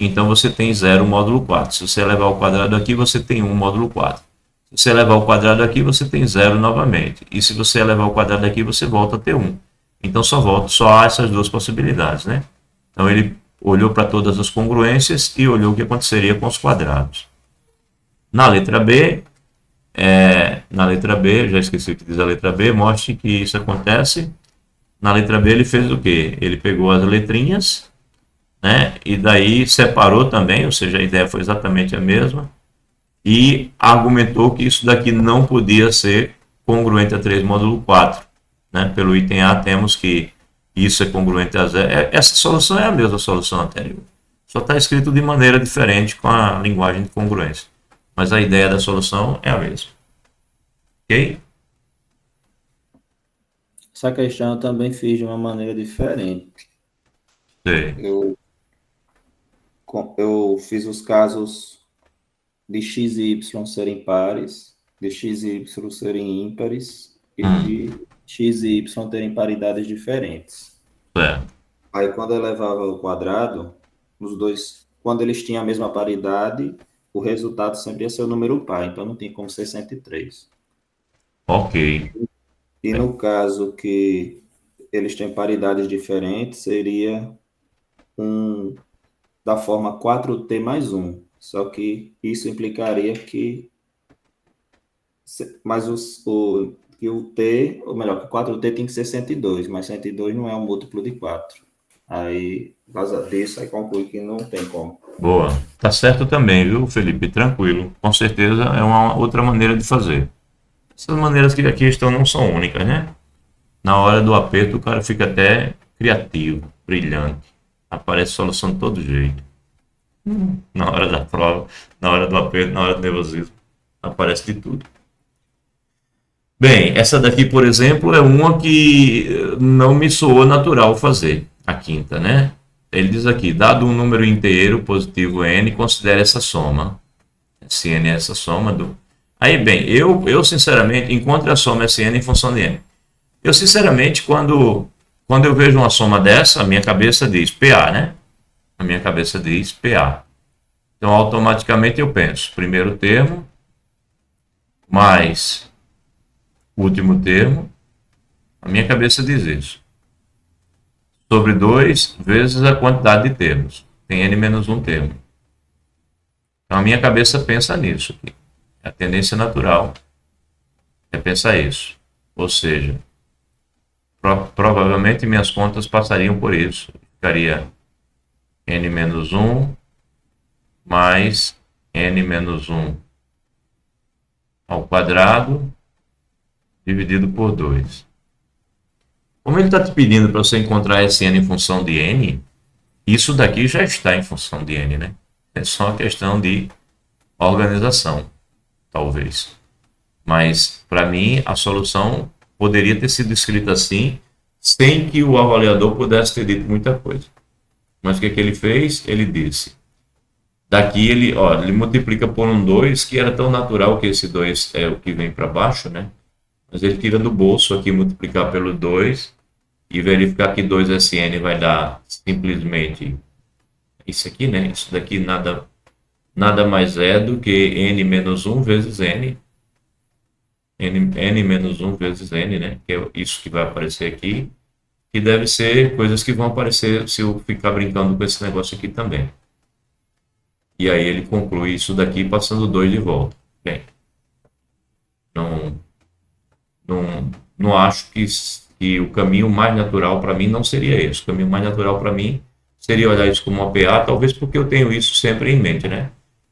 então você tem 0 módulo 4. Se você elevar o quadrado aqui, você tem 1 módulo 4. Se você elevar o quadrado aqui, você tem 0 novamente. E se você elevar o quadrado aqui, você volta a ter 1. Então só há essas duas possibilidades, né? Então ele olhou para todas as congruências e olhou o que aconteceria com os quadrados. Na letra B, já esqueci o que diz a letra B, mostre que isso acontece. Na letra B ele fez o quê? Ele pegou as letrinhas, né? E daí separou também, ou seja, a ideia foi exatamente a mesma, e argumentou que isso daqui não podia ser congruente a 3 módulo 4. Né? Pelo item A temos que isso é congruente a 0. Essa solução é a mesma solução anterior. Só está escrito de maneira diferente com a linguagem de congruência. Mas a ideia da solução é a mesma. Ok? Essa questão eu também fiz de uma maneira diferente. Sim. Eu fiz os casos de x e y serem pares, de x e y serem ímpares e de x e y terem paridades diferentes. Aí quando eu levava o quadrado, os dois, quando eles tinham a mesma paridade, o resultado sempre ia ser o número par, então não tem como ser 103. Ok. E no caso que eles têm paridades diferentes, seria da forma 4t mais 1. Só que isso implicaria que que o t, ou melhor, que 4t tem que ser 102, mas 102 não é um múltiplo de 4. Aí, por causa disso, aí conclui que não tem como. Boa. Tá certo também, viu, Felipe? Tranquilo. Com certeza é uma outra maneira de fazer. Essas maneiras que aqui estão não são únicas, né? Na hora do aperto, o cara fica até criativo, brilhante. Aparece solução de todo jeito. Na hora da prova, na hora do aperto, na hora do nervosismo, aparece de tudo. Bem, essa daqui, por exemplo, é uma que não me soou natural fazer, a quinta, né? Ele diz aqui, dado um número inteiro positivo n, considere essa soma. Sn é essa soma do... Aí, bem, eu sinceramente encontro a soma Sn em função de n. Eu, sinceramente, quando eu vejo uma soma dessa, a minha cabeça diz PA, né? A minha cabeça diz PA. Então, automaticamente eu penso, primeiro termo, mais último termo, a minha cabeça diz isso. Sobre 2 vezes a quantidade de termos. Tem n menos 1 termo. Então, a minha cabeça pensa nisso aqui. A tendência natural é pensar isso. Ou seja, provavelmente minhas contas passariam por isso. Ficaria n menos 1 mais n menos 1 ao quadrado dividido por 2. Como ele está te pedindo para você encontrar esse n em função de n, isso daqui já está em função de n, né? É só uma questão de organização, talvez. Mas, para mim, a solução poderia ter sido escrita assim, sem que o avaliador pudesse ter dito muita coisa. Mas o que ele fez? Ele disse, daqui ele multiplica por um 2, que era tão natural que esse 2 é o que vem para baixo, né? Mas ele tira do bolso aqui, multiplicar pelo 2 e verificar que 2Sn vai dar simplesmente isso aqui, né? Isso daqui nada mais é do que n menos 1 vezes n. n menos 1 vezes n, né? Que é isso que vai aparecer aqui. Que deve ser coisas que vão aparecer se eu ficar brincando com esse negócio aqui também. E aí ele conclui isso daqui passando 2 de volta. Bem, não, não acho que o caminho mais natural para mim não seria esse. O caminho mais natural para mim seria olhar isso como uma PA, talvez porque eu tenho isso sempre em mente, né?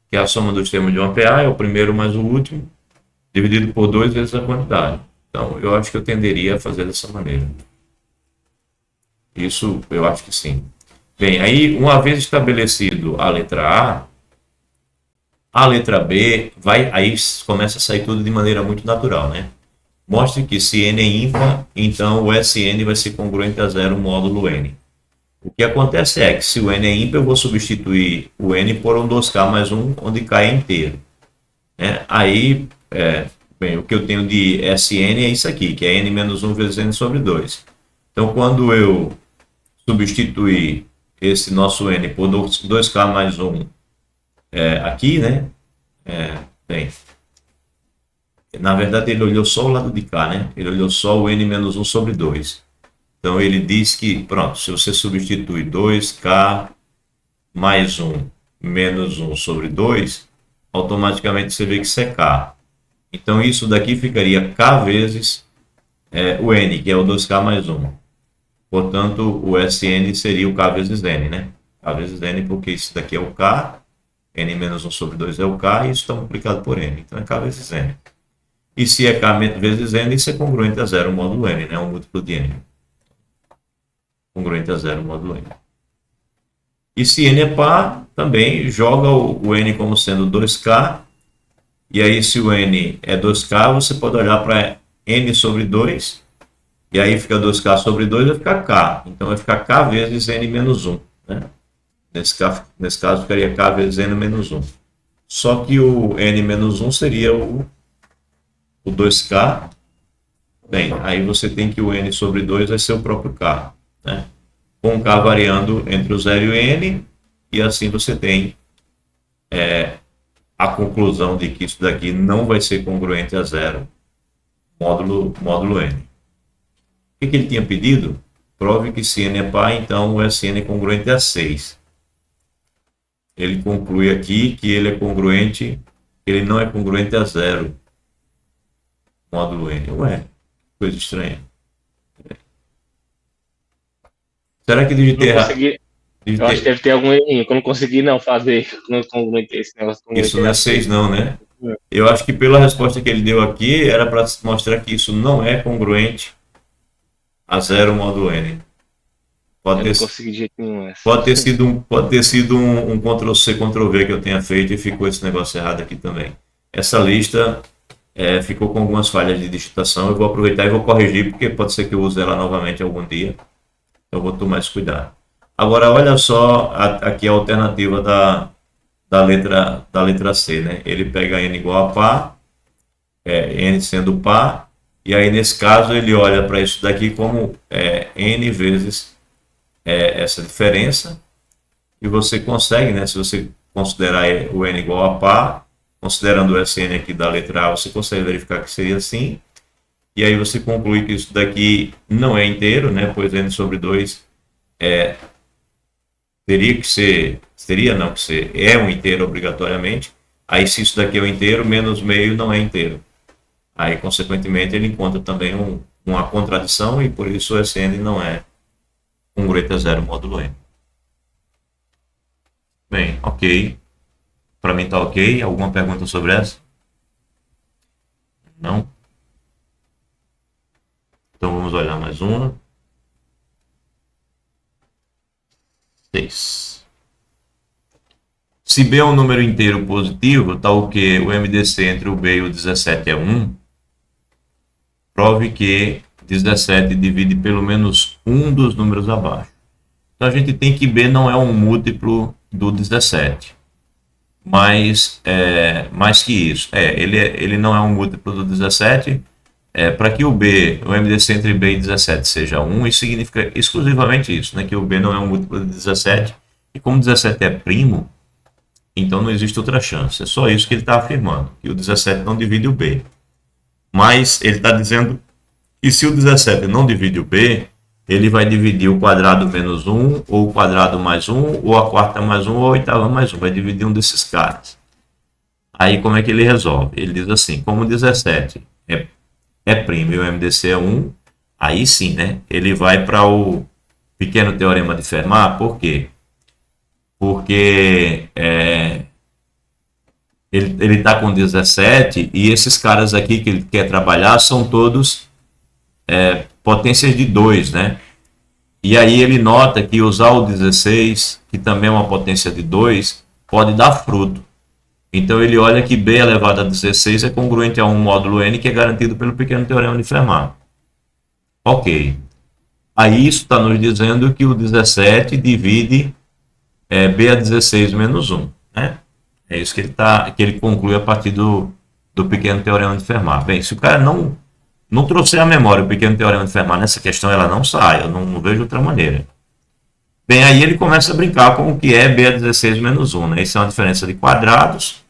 Que a soma dos termos de uma PA é o primeiro mais o último, dividido por 2 vezes a quantidade. Então, eu acho que eu tenderia a fazer dessa maneira. Isso, eu acho que sim. Bem, aí, uma vez estabelecido a letra B, aí começa a sair tudo de maneira muito natural, né? Mostre que se n é ímpar, então o Sn vai ser congruente a zero módulo n. O que acontece é que se o n é ímpar, eu vou substituir o n por um 2k mais 1, onde k é inteiro. Aí, bem, o que eu tenho de Sn é isso aqui, que é n menos 1 vezes n sobre 2. Então, quando eu substituir esse nosso n por 2k mais 1 aqui, né? Bem, na verdade, ele olhou só o lado de cá, né? Ele olhou só o n menos 1 sobre 2. Então, ele diz que, pronto, se você substitui 2k mais 1 menos 1 sobre 2, automaticamente você vê que isso é k. Então, isso daqui ficaria k vezes o n, que é o 2k mais 1. Portanto, o Sn seria o k vezes n, né? K vezes n, porque isso daqui é o k, n menos 1 sobre 2 é o k, e isso está multiplicado por n. Então, é k vezes n. E se é k vezes n, isso é congruente a zero módulo n, né? Um múltiplo de n. Congruente a zero módulo n. E se n é par, também joga o n como sendo 2k. E aí, se o n é 2k, você pode olhar para n sobre 2. E aí fica 2k sobre 2, vai ficar k. Então, vai ficar k vezes n menos 1. Né? Nesse caso, ficaria k vezes n menos 1. Só que o n menos 1 seria o 2k. Bem, aí você tem que o n sobre 2 vai ser o próprio k. Né? Com k variando entre o 0 e o n. E assim você tem a conclusão de que isso daqui não vai ser congruente a zero módulo n. O que ele tinha pedido? Prove que se n é par, então o Sn é congruente a 6. Ele conclui aqui que ele é congruente, ele não é congruente a zero módulo n. Ué, coisa estranha. Será que devia ter errado? Eu acho que deve ter algum errinho, que eu não consegui não fazer esse negócio. Isso não é 6 não, né? Eu acho que pela resposta que ele deu aqui, era para mostrar que isso não é congruente a zero módulo n. Pode ter sido um Ctrl+C, Ctrl+V que eu tenha feito e ficou esse negócio errado aqui também. Essa lista ficou com algumas falhas de digitação. Eu vou aproveitar e vou corrigir, porque pode ser que eu use ela novamente algum dia. Eu vou tomar esse cuidado. Agora, olha só aqui a alternativa da letra C. Né? Ele pega n igual a par, n sendo par, e aí nesse caso ele olha para isso daqui como n vezes essa diferença, e você consegue, né, se você considerar o n igual a par, considerando o Sn aqui da letra A, você consegue verificar que seria assim, e aí você conclui que isso daqui não é inteiro, né, pois n sobre 2 é um inteiro obrigatoriamente. Aí se isso daqui é um inteiro, menos meio não é inteiro. Aí, consequentemente, ele encontra também uma contradição, e por isso o Sn não é congruente a zero módulo n. Bem, ok. Para mim está ok. Alguma pergunta sobre essa? Não? Então vamos olhar mais uma. 6. Se B é um número inteiro positivo, tal que o MDC entre o B e o 17 é 1, prove que 17 divide pelo menos um dos números abaixo. Então a gente tem que B não é um múltiplo do 17. Mas mais que isso, ele não é um múltiplo do 17. Para que o MDC entre B e 17 seja 1, isso significa exclusivamente isso, né? Que o B não é um múltiplo de 17. E como 17 é primo, então não existe outra chance. É só isso que ele está afirmando, que o 17 não divide o B. Mas ele está dizendo que se o 17 não divide o B, ele vai dividir o quadrado menos 1, ou o quadrado mais 1, ou a quarta mais 1, ou a oitava mais 1. Vai dividir um desses caras. Aí como é que ele resolve? Ele diz assim, como o 17 é primo e o MDC é 1, aí sim, né? Ele vai para o pequeno teorema de Fermat. Por quê? Porque ele está com 17 e esses caras aqui que ele quer trabalhar são todos potências de 2, né? E aí ele nota que usar o 16, que também é uma potência de 2, pode dar fruto. Então ele olha que B elevado a 16 é congruente a 1 módulo N, que é garantido pelo pequeno teorema de Fermat. Ok. Aí isso está nos dizendo que o 17 divide B a 16 menos 1, né? É isso que ele conclui a partir do pequeno teorema de Fermat. Bem, se o cara não trouxer a memória o pequeno teorema de Fermat nessa questão, ela não sai, eu não vejo outra maneira. Bem, aí ele começa a brincar com o que é B a 16 menos 1, né? Isso é uma diferença de quadrados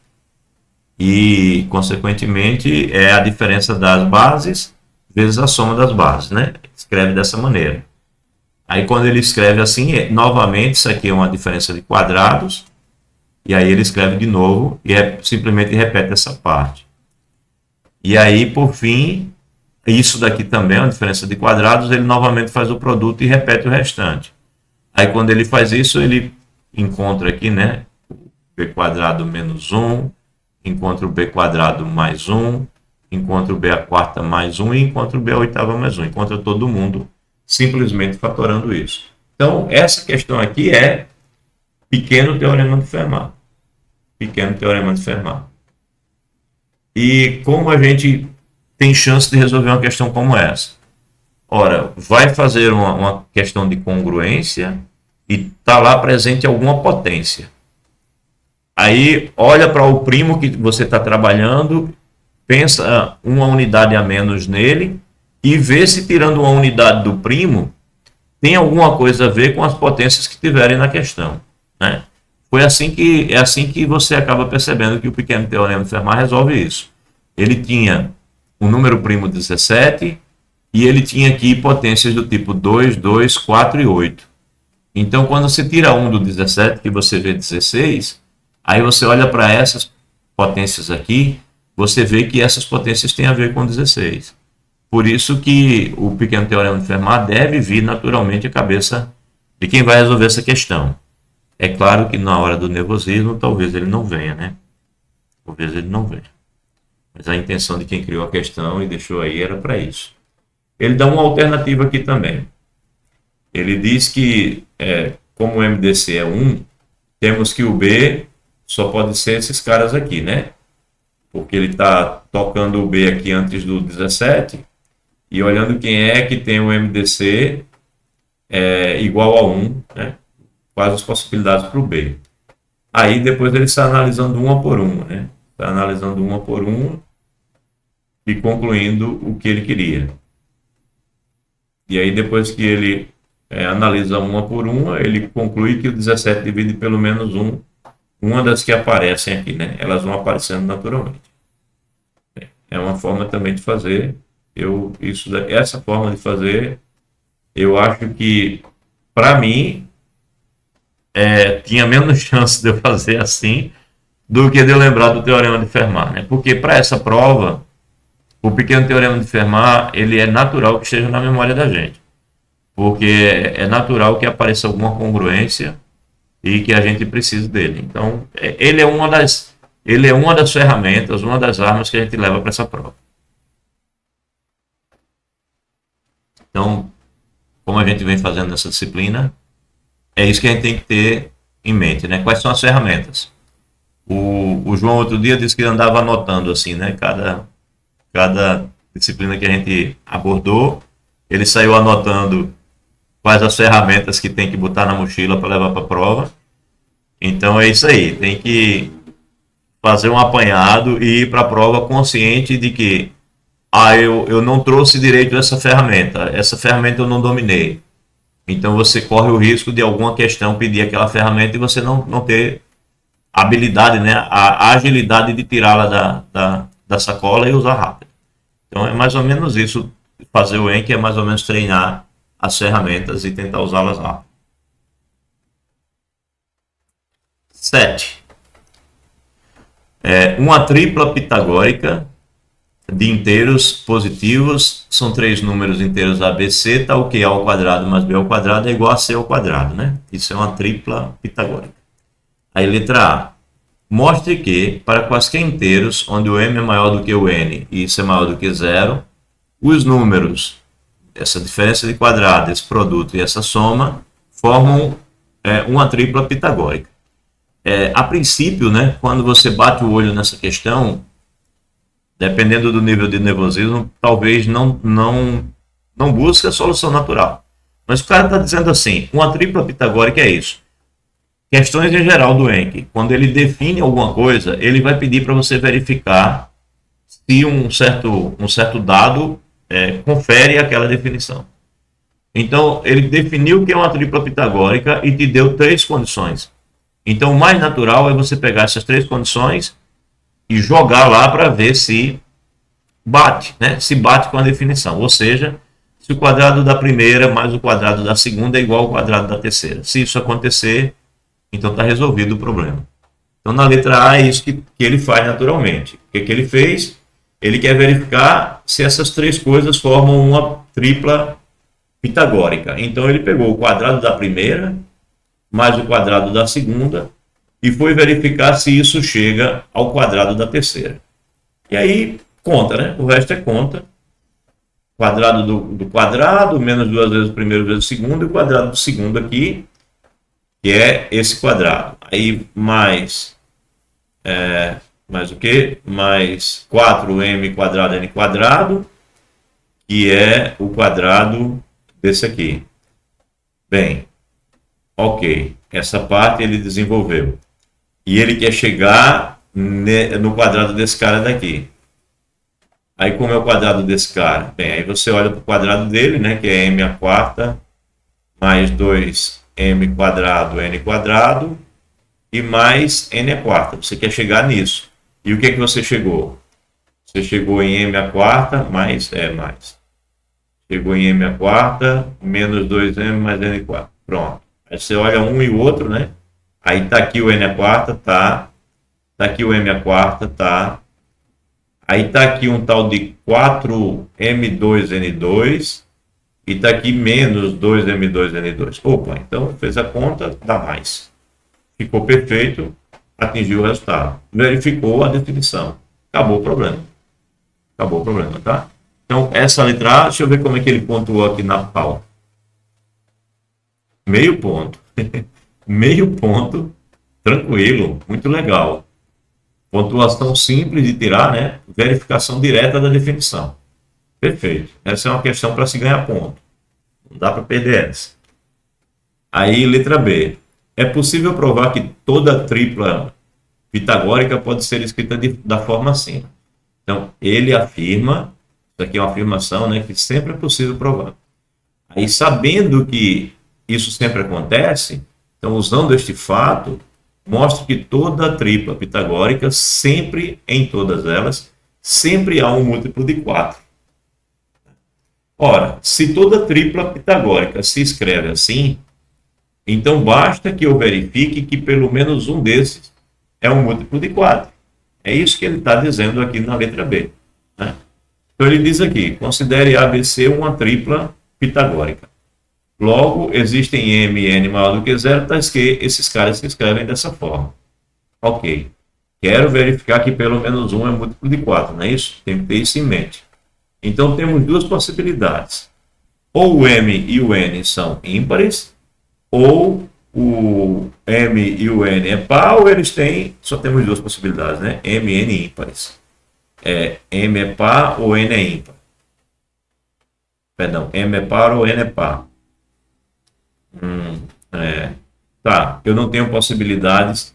e, consequentemente, é a diferença das bases vezes a soma das bases, né? Escreve dessa maneira. Aí quando ele escreve assim, novamente, isso aqui é uma diferença de quadrados, e aí ele escreve de novo e simplesmente repete essa parte. E aí, por fim, isso daqui também é uma diferença de quadrados, ele novamente faz o produto e repete o restante. Aí quando ele faz isso, ele encontra aqui, né, b quadrado menos 1, encontra o b quadrado mais 1, encontra o b a quarta mais 1 e encontra o b a oitava mais 1. Encontra todo mundo simplesmente fatorando isso. Então, essa questão aqui é pequeno teorema de Fermat. Pequeno teorema de Fermat. E como a gente tem chance de resolver uma questão como essa? Ora, vai fazer uma questão de congruência e está lá presente alguma potência. Aí olha para o primo que você está trabalhando, pensa uma unidade a menos nele e vê se tirando uma unidade do primo tem alguma coisa a ver com as potências que tiverem na questão, né? É assim que você acaba percebendo que o pequeno teorema de Fermat resolve isso. Ele tinha um número primo 17 e ele tinha aqui potências do tipo 2, 2, 4 e 8. Então, quando você tira 1 do 17, que você vê 16, aí você olha para essas potências aqui, você vê que essas potências têm a ver com 16. Por isso que o pequeno teorema de Fermat deve vir naturalmente à cabeça de quem vai resolver essa questão. É claro que na hora do nervosismo, talvez ele não venha, né? Talvez ele não venha. Mas a intenção de quem criou a questão e deixou aí era para isso. Ele dá uma alternativa aqui também. Ele diz que, como o MDC é 1, temos que o B só pode ser esses caras aqui, né? Porque ele está tocando o B aqui antes do 17 e olhando quem é que tem o MDC igual a 1, né? Quais as possibilidades para o B. Aí depois ele está analisando uma por uma, né? Está analisando uma por uma e concluindo o que ele queria. E aí depois que ele analisa uma por uma, ele conclui que o 17 divide pelo menos 1, uma das que aparecem aqui, né? Elas vão aparecendo naturalmente. É uma forma também de fazer. Essa forma de fazer, eu acho que, para mim, tinha menos chance de eu fazer assim do que de eu lembrar do teorema de Fermat, né? Porque para essa prova, o pequeno teorema de Fermat, ele é natural que esteja na memória da gente. Porque é natural que apareça alguma congruência e que a gente precise dele. Então, ele é uma das ferramentas, uma das armas que a gente leva para essa prova. Então, como a gente vem fazendo nessa disciplina, é isso que a gente tem que ter em mente, né? Quais são as ferramentas? O João outro dia disse que andava anotando assim, né? Cada disciplina que a gente abordou, ele saiu anotando quais as ferramentas que tem que botar na mochila para levar para a prova. Então é isso aí, tem que fazer um apanhado e ir para a prova consciente de que eu não trouxe direito essa ferramenta eu não dominei. Então você corre o risco de alguma questão pedir aquela ferramenta e você não ter habilidade, né, a agilidade de tirá-la da sacola e usar rápido. Então é mais ou menos isso. Fazer o Enki é mais ou menos treinar as ferramentas e tentar usá-las lá. 7. Uma tripla pitagórica de inteiros positivos, são 3 números inteiros ABC, tá o que A ao quadrado mais B ao quadrado é igual a C ao quadrado, né? Isso é uma tripla pitagórica. Aí letra A. Mostre que, para quaisquer inteiros, onde o m é maior do que o n e isso é maior do que zero, os números, essa diferença de quadrado, esse produto e essa soma, formam uma tripla pitagórica. A princípio, né, quando você bate o olho nessa questão, dependendo do nível de nervosismo, talvez não busque a solução natural. Mas o cara está dizendo assim, uma tripla pitagórica é isso. Questões em geral do Enki, quando ele define alguma coisa, ele vai pedir para você verificar se um certo dado confere aquela definição. Então, ele definiu que é uma tripla pitagórica e te deu 3 condições. Então, o mais natural é você pegar essas 3 condições e jogar lá para ver se bate, né? Se bate com a definição. Ou seja, se o quadrado da primeira mais o quadrado da segunda é igual ao quadrado da terceira. Se isso acontecer, então está resolvido o problema. Então, na letra A é isso que ele faz naturalmente. O que ele fez? Ele quer verificar se essas 3 coisas formam uma tripla pitagórica. Então, ele pegou o quadrado da primeira mais o quadrado da segunda e foi verificar se isso chega ao quadrado da terceira. E aí, conta, né? O resto é conta. Quadrado do quadrado, menos 2 vezes o primeiro vezes o segundo, e o quadrado do segundo aqui, que é esse quadrado. Aí, mais o que? Mais 4m quadrado n quadrado, que é o quadrado desse aqui. Bem, ok. Essa parte ele desenvolveu. E ele quer chegar no quadrado desse cara daqui. Aí, como é o quadrado desse cara? Bem, aí você olha para o quadrado dele, né, que é m à quarta mais 2m quadrado n quadrado e mais n à quarta. Você quer chegar nisso. E o que é que você chegou? Você chegou em m à quarta mais. Chegou em m à quarta menos 2m mais n quarta. Pronto. Aí você olha um e o outro, né? Aí está aqui o n à quarta, tá. Está aqui o m à quarta, tá. Aí está aqui um tal de 4m2n2 e está aqui menos 2m2n2. Opa, então fez a conta, dá mais. Ficou perfeito, atingiu o resultado. Verificou a definição. Acabou o problema. Acabou o problema, tá? Então, essa letra A, deixa eu ver como é que ele pontuou aqui na pauta. Meio ponto. Meio ponto, tranquilo, muito legal. Pontuação simples de tirar, né? Verificação direta da definição. Perfeito. Essa é uma questão para se ganhar ponto. Não dá para perder essa. Aí, letra B. É possível provar que toda tripla pitagórica pode ser escrita da forma assim. Então, ele afirma, isso aqui é uma afirmação, né, que sempre é possível provar. Aí, sabendo que isso sempre acontece, então, usando este fato, mostra que toda tripla pitagórica, sempre, em todas elas, sempre há um múltiplo de 4. Ora, se toda tripla pitagórica se escreve assim, então basta que eu verifique que pelo menos um desses é um múltiplo de 4. É isso que ele está dizendo aqui na letra B. Né? Então ele diz aqui, considere ABC uma tripla pitagórica. Logo, existem m e n maior do que zero, tais que esses caras se escrevem dessa forma. Ok. Quero verificar que pelo menos um é múltiplo de 4, não é isso? Tem que ter isso em mente. Então temos 2 possibilidades. Ou o m e o n são ímpares, ou o m e o n é par, ou eles têm, só temos 2 possibilidades, né? M e n ímpares. M é par ou n é ímpar. Perdão, m é par ou n é par. Tá, eu não tenho possibilidades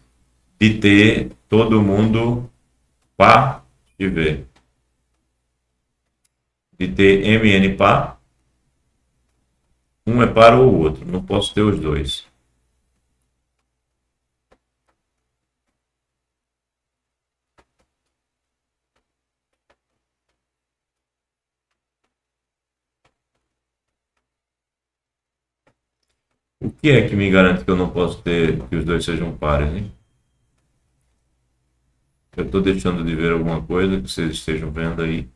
de ter todo mundo par, deixa eu ver, de ter m e n par. Um é par ou o outro, não posso ter os dois. que é que me garante que eu não posso ter que os dois sejam pares, hein? Eu estou deixando de ver alguma coisa que vocês estejam vendo aí.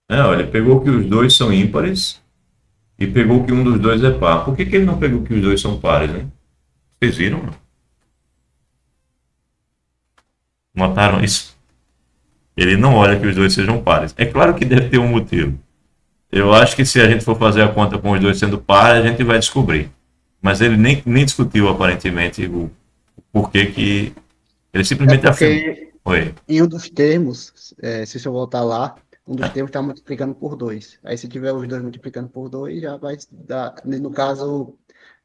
Olha, ele pegou que os dois são ímpares e pegou que um dos dois é par. Por que ele não pegou que os dois são pares, hein? Vocês viram? Notaram isso? Ele não olha que os dois sejam pares. É claro que deve ter um motivo. Eu acho que se a gente for fazer a conta com os dois sendo pares, a gente vai descobrir. Mas ele nem discutiu aparentemente o porquê que... Ele simplesmente afirmou. Porque Oi. em um dos termos, se eu voltar lá, um dos termos está multiplicando por 2. Aí se tiver os dois multiplicando por 2, já vai dar, no caso,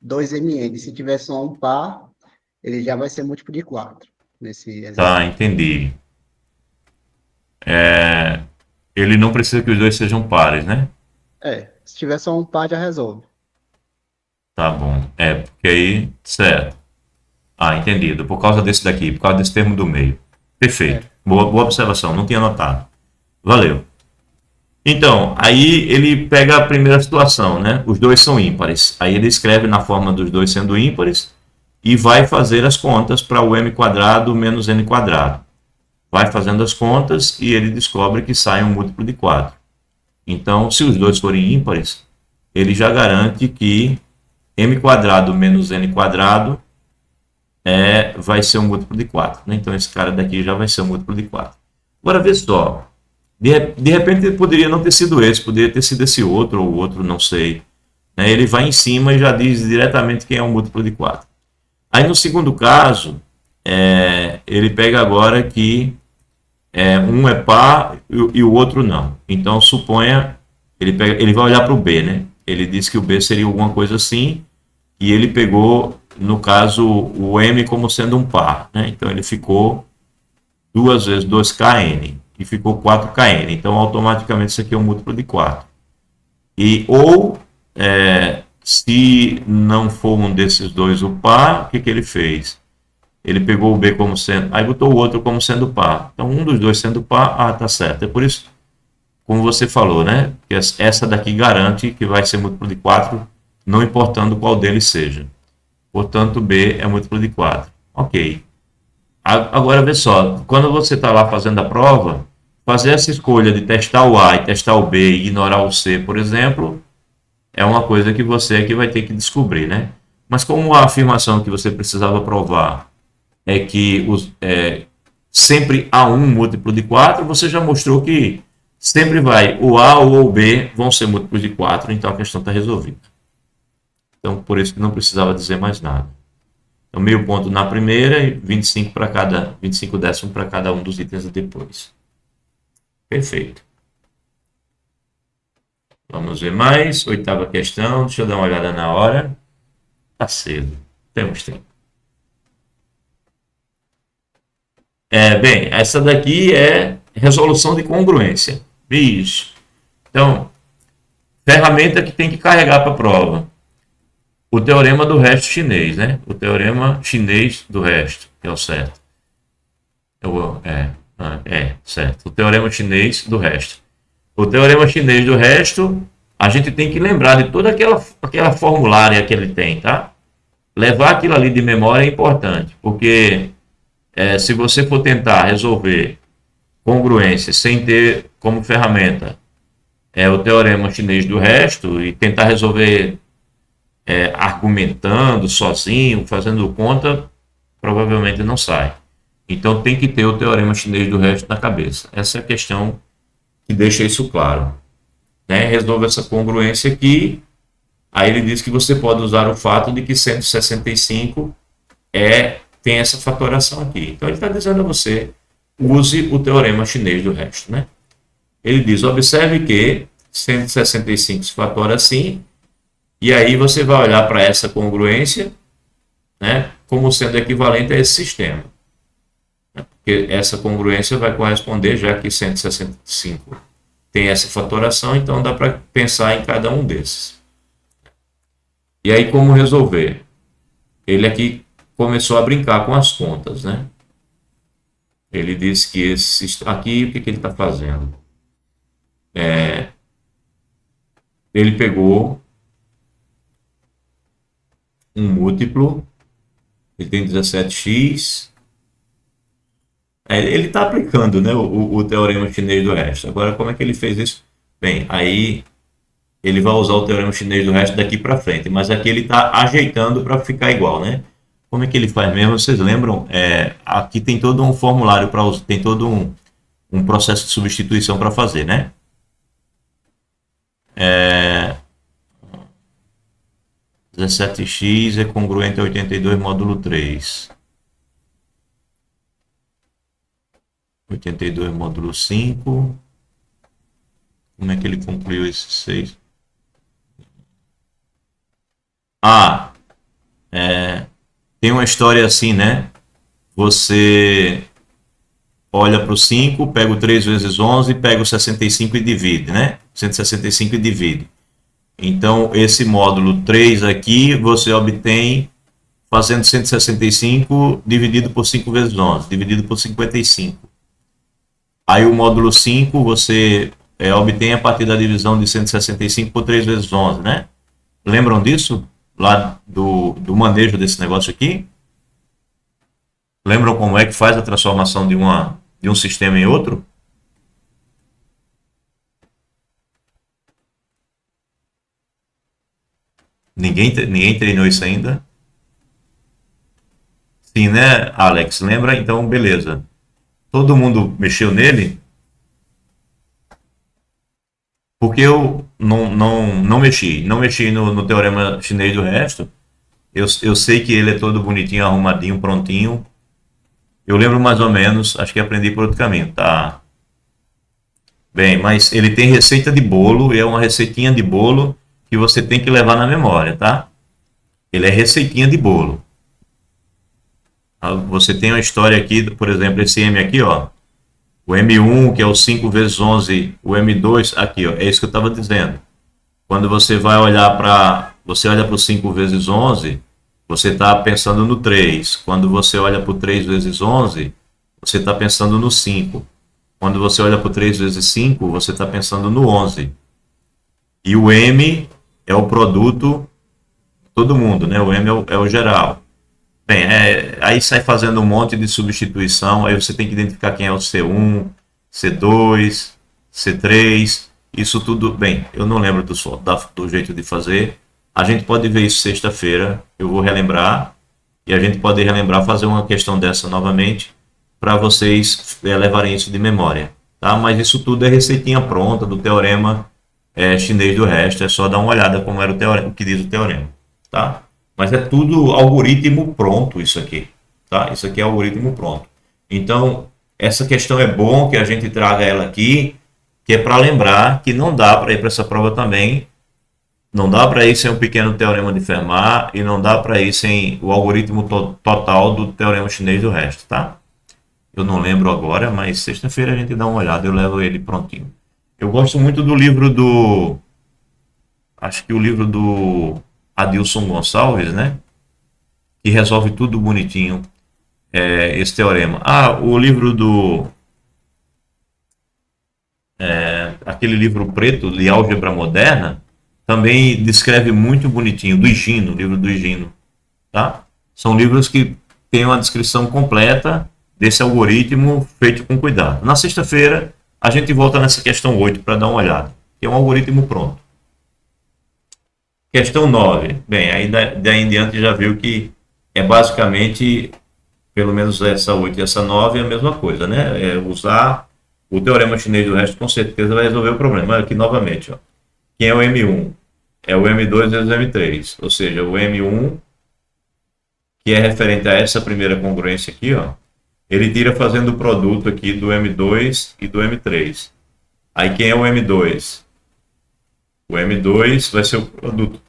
2mn. Se tiver só um par, ele já vai ser múltiplo de 4. Nesse exemplo. Tá, entendi. Ele não precisa que os dois sejam pares, né? Se tiver só um par, já resolve. Tá bom. Porque aí... Certo. Entendido. Por causa desse daqui, por causa desse termo do meio. Perfeito. Boa observação. Não tinha notado. Valeu. Então, aí ele pega a primeira situação, né? Os dois são ímpares. Aí ele escreve na forma dos dois sendo ímpares e vai fazer as contas para o m² menos n². Vai fazendo as contas e ele descobre que sai um múltiplo de 4. Então, se os dois forem ímpares, ele já garante que m² menos n² vai ser um múltiplo de 4. Né? Então, esse cara daqui já vai ser um múltiplo de 4. Agora, vê só. De repente, poderia não ter sido esse, poderia ter sido esse outro ou outro, não sei. Né? Ele vai em cima e já diz diretamente quem é um múltiplo de 4. Aí, no segundo caso, ele pega agora que um é par e o outro não. Então, suponha, ele vai olhar para o B, né? Ele diz que o B seria alguma coisa assim, e ele pegou, no caso, o M como sendo um par, né? Então, ele ficou 2 vezes 2kn, e ficou 4kn. Então, automaticamente, isso aqui é um múltiplo de 4. Se não for um desses dois o par, o que ele fez? Ele pegou o B como sendo... Aí botou o outro como sendo par. Então, um dos dois sendo par, tá certo. É por isso, como você falou, né? Que essa daqui garante que vai ser múltiplo de 4, não importando qual deles seja. Portanto, B é múltiplo de 4. Ok. Agora, vê só. Quando você está lá fazendo a prova, fazer essa escolha de testar o A e testar o B e ignorar o C, por exemplo, é uma coisa que você aqui vai ter que descobrir, né? Mas como a afirmação que você precisava provar é que sempre há um múltiplo de 4, você já mostrou que sempre vai o A ou o B vão ser múltiplos de 4, então a questão está resolvida. Então, por isso que não precisava dizer mais nada. Então, meio ponto na primeira e 25 décimos para cada um dos itens depois. Perfeito. Vamos ver mais. 8ª questão. Deixa eu dar uma olhada na hora. Está cedo. Temos tempo. Bem, essa daqui é resolução de congruência. Bicho. Então, ferramenta que tem que carregar para a prova. O teorema do resto chinês, né? O teorema chinês do resto, que é o certo. Certo. O teorema chinês do resto. O teorema chinês do resto, a gente tem que lembrar de toda aquela formulária que ele tem, tá? Levar aquilo ali de memória é importante, porque se você for tentar resolver congruência sem ter como ferramenta o teorema chinês do resto e tentar resolver argumentando sozinho, fazendo conta, provavelmente não sai. Então tem que ter o teorema chinês do resto na cabeça. Essa é a questão que deixa isso claro. Né? Resolve essa congruência aqui. Aí ele diz que você pode usar o fato de que 165 tem essa fatoração aqui. Então ele está dizendo a você, use o teorema chinês do resto. Né? Ele diz, observe que 165 se fatora assim, e aí você vai olhar para essa congruência, né, como sendo equivalente a esse sistema. Porque essa congruência vai corresponder, já que 165 tem essa fatoração, então dá para pensar em cada um desses. E aí como resolver? Ele aqui começou a brincar com as contas, né? Ele disse que aqui, o que ele está fazendo? Ele pegou um múltiplo, ele tem 17x, ele está aplicando, né, o teorema chinês do resto. Agora, como é que ele fez isso? Bem, aí ele vai usar o teorema chinês do resto daqui para frente, mas aqui ele está ajeitando para ficar igual, né? Como é que ele faz mesmo? Vocês lembram? Aqui tem todo um formulário para usar, tem todo um processo de substituição para fazer, né? 17x é congruente a 82 módulo 3. 82 módulo 5. Como é que ele concluiu esse 6? Tem uma história assim, né? Você olha para o 5, pega o 3 vezes 11, pega o 65 e divide, né? 165 e divide. Então, esse módulo 3 aqui, você obtém fazendo 165 dividido por 5 vezes 11, dividido por 55. Aí o módulo 5 você obtém a partir da divisão de 165 por 3 vezes 11, né? Lembram disso? Lá do manejo desse negócio aqui? Lembram como é que faz a transformação de um sistema em outro? Ninguém treinou isso ainda? Sim, né, Alex? Lembra? Então, beleza. Todo mundo mexeu nele? Porque eu não mexi. Não mexi no teorema chinês do resto. Eu sei que ele é todo bonitinho, arrumadinho, prontinho. Eu lembro mais ou menos, acho que aprendi por outro caminho, tá? Bem, mas ele tem receita de bolo, e é uma receitinha de bolo que você tem que levar na memória, tá? Ele é receitinha de bolo. Você tem uma história aqui, por exemplo, esse M aqui, ó. O M1, que é o 5 vezes 11, o M2, aqui, ó, é isso que eu estava dizendo. Quando você vai olhar você olha para o 5 vezes 11, você está pensando no 3. Quando você olha para o 3 vezes 11, você está pensando no 5. Quando você olha para o 3 vezes 5, você está pensando no 11. E o M é o produto de todo mundo, né? O M é o geral. Bem, aí sai fazendo um monte de substituição, aí você tem que identificar quem é o C1, C2, C3, isso tudo. Bem, eu não lembro do jeito de fazer. A gente pode ver isso sexta-feira, eu vou relembrar, e a gente pode relembrar, fazer uma questão dessa novamente, para vocês levarem isso de memória. Tá? Mas isso tudo é receitinha pronta do teorema chinês do resto, é só dar uma olhada como era o que diz o teorema. Tá? Mas é tudo algoritmo pronto isso aqui, tá? Isso aqui é algoritmo pronto. Então, essa questão é bom que a gente traga ela aqui, que é para lembrar que não dá para ir para essa prova também, não dá para ir sem um pequeno teorema de Fermat e não dá para ir sem o algoritmo total do teorema chinês do resto, tá? Eu não lembro agora, mas sexta-feira a gente dá uma olhada, eu levo ele prontinho. Eu gosto muito do livro acho que o livro do Adilson Gonçalves, né? Que resolve tudo bonitinho, esse teorema. O livro aquele livro preto de álgebra moderna, também descreve muito bonitinho, do Higino, o livro do Higino, tá? São livros que têm uma descrição completa desse algoritmo feito com cuidado. Na sexta-feira, a gente volta nessa questão 8 para dar uma olhada, que é um algoritmo pronto. Questão 9. Bem, aí daí em diante já viu que é basicamente, pelo menos essa 8 e essa 9 é a mesma coisa, né? Usar o teorema chinês do resto com certeza vai resolver o problema. Aqui novamente, ó. Quem é o M1? É o M2 vezes o M3. Ou seja, o M1, que é referente a essa primeira congruência aqui, ó, ele tira fazendo o produto aqui do M2 e do M3. Aí quem é o M2? O M2 vai ser o produto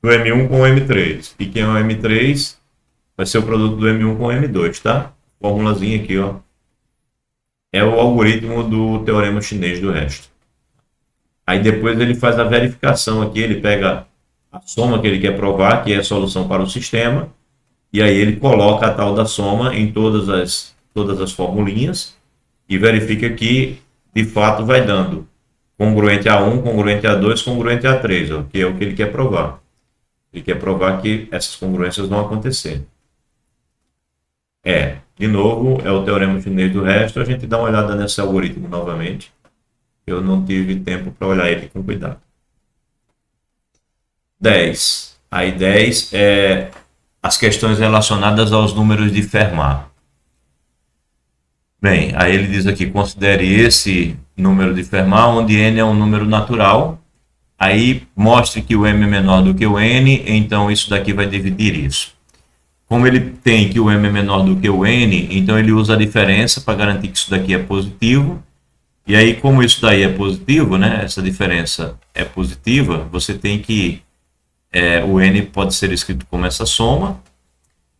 do M1 com o M3. E quem é o M3 vai ser o produto do M1 com o M2, tá? Formulazinha aqui, ó. É o algoritmo do teorema chinês do resto. Aí depois ele faz a verificação aqui, ele pega a soma que ele quer provar, que é a solução para o sistema, e aí ele coloca a tal da soma em todas as formulinhas e verifica que, de fato, vai dando congruente a 1, congruente a 2, congruente a 3, ó, que é o que ele quer provar. Ele quer provar que essas congruências vão acontecer. De novo, é o teorema chinês do resto. A gente dá uma olhada nesse algoritmo novamente. Eu não tive tempo para olhar ele com cuidado. 10. Aí 10 é as questões relacionadas aos números de Fermat. Bem, aí ele diz aqui, considere esse número de Fermat, onde n é um número natural. Aí mostre que o m é menor do que o n, então isso daqui vai dividir isso. Como ele tem que o m é menor do que o n, então ele usa a diferença para garantir que isso daqui é positivo. E aí, como isso daí é positivo, né, essa diferença é positiva, você tem que o n pode ser escrito como essa soma.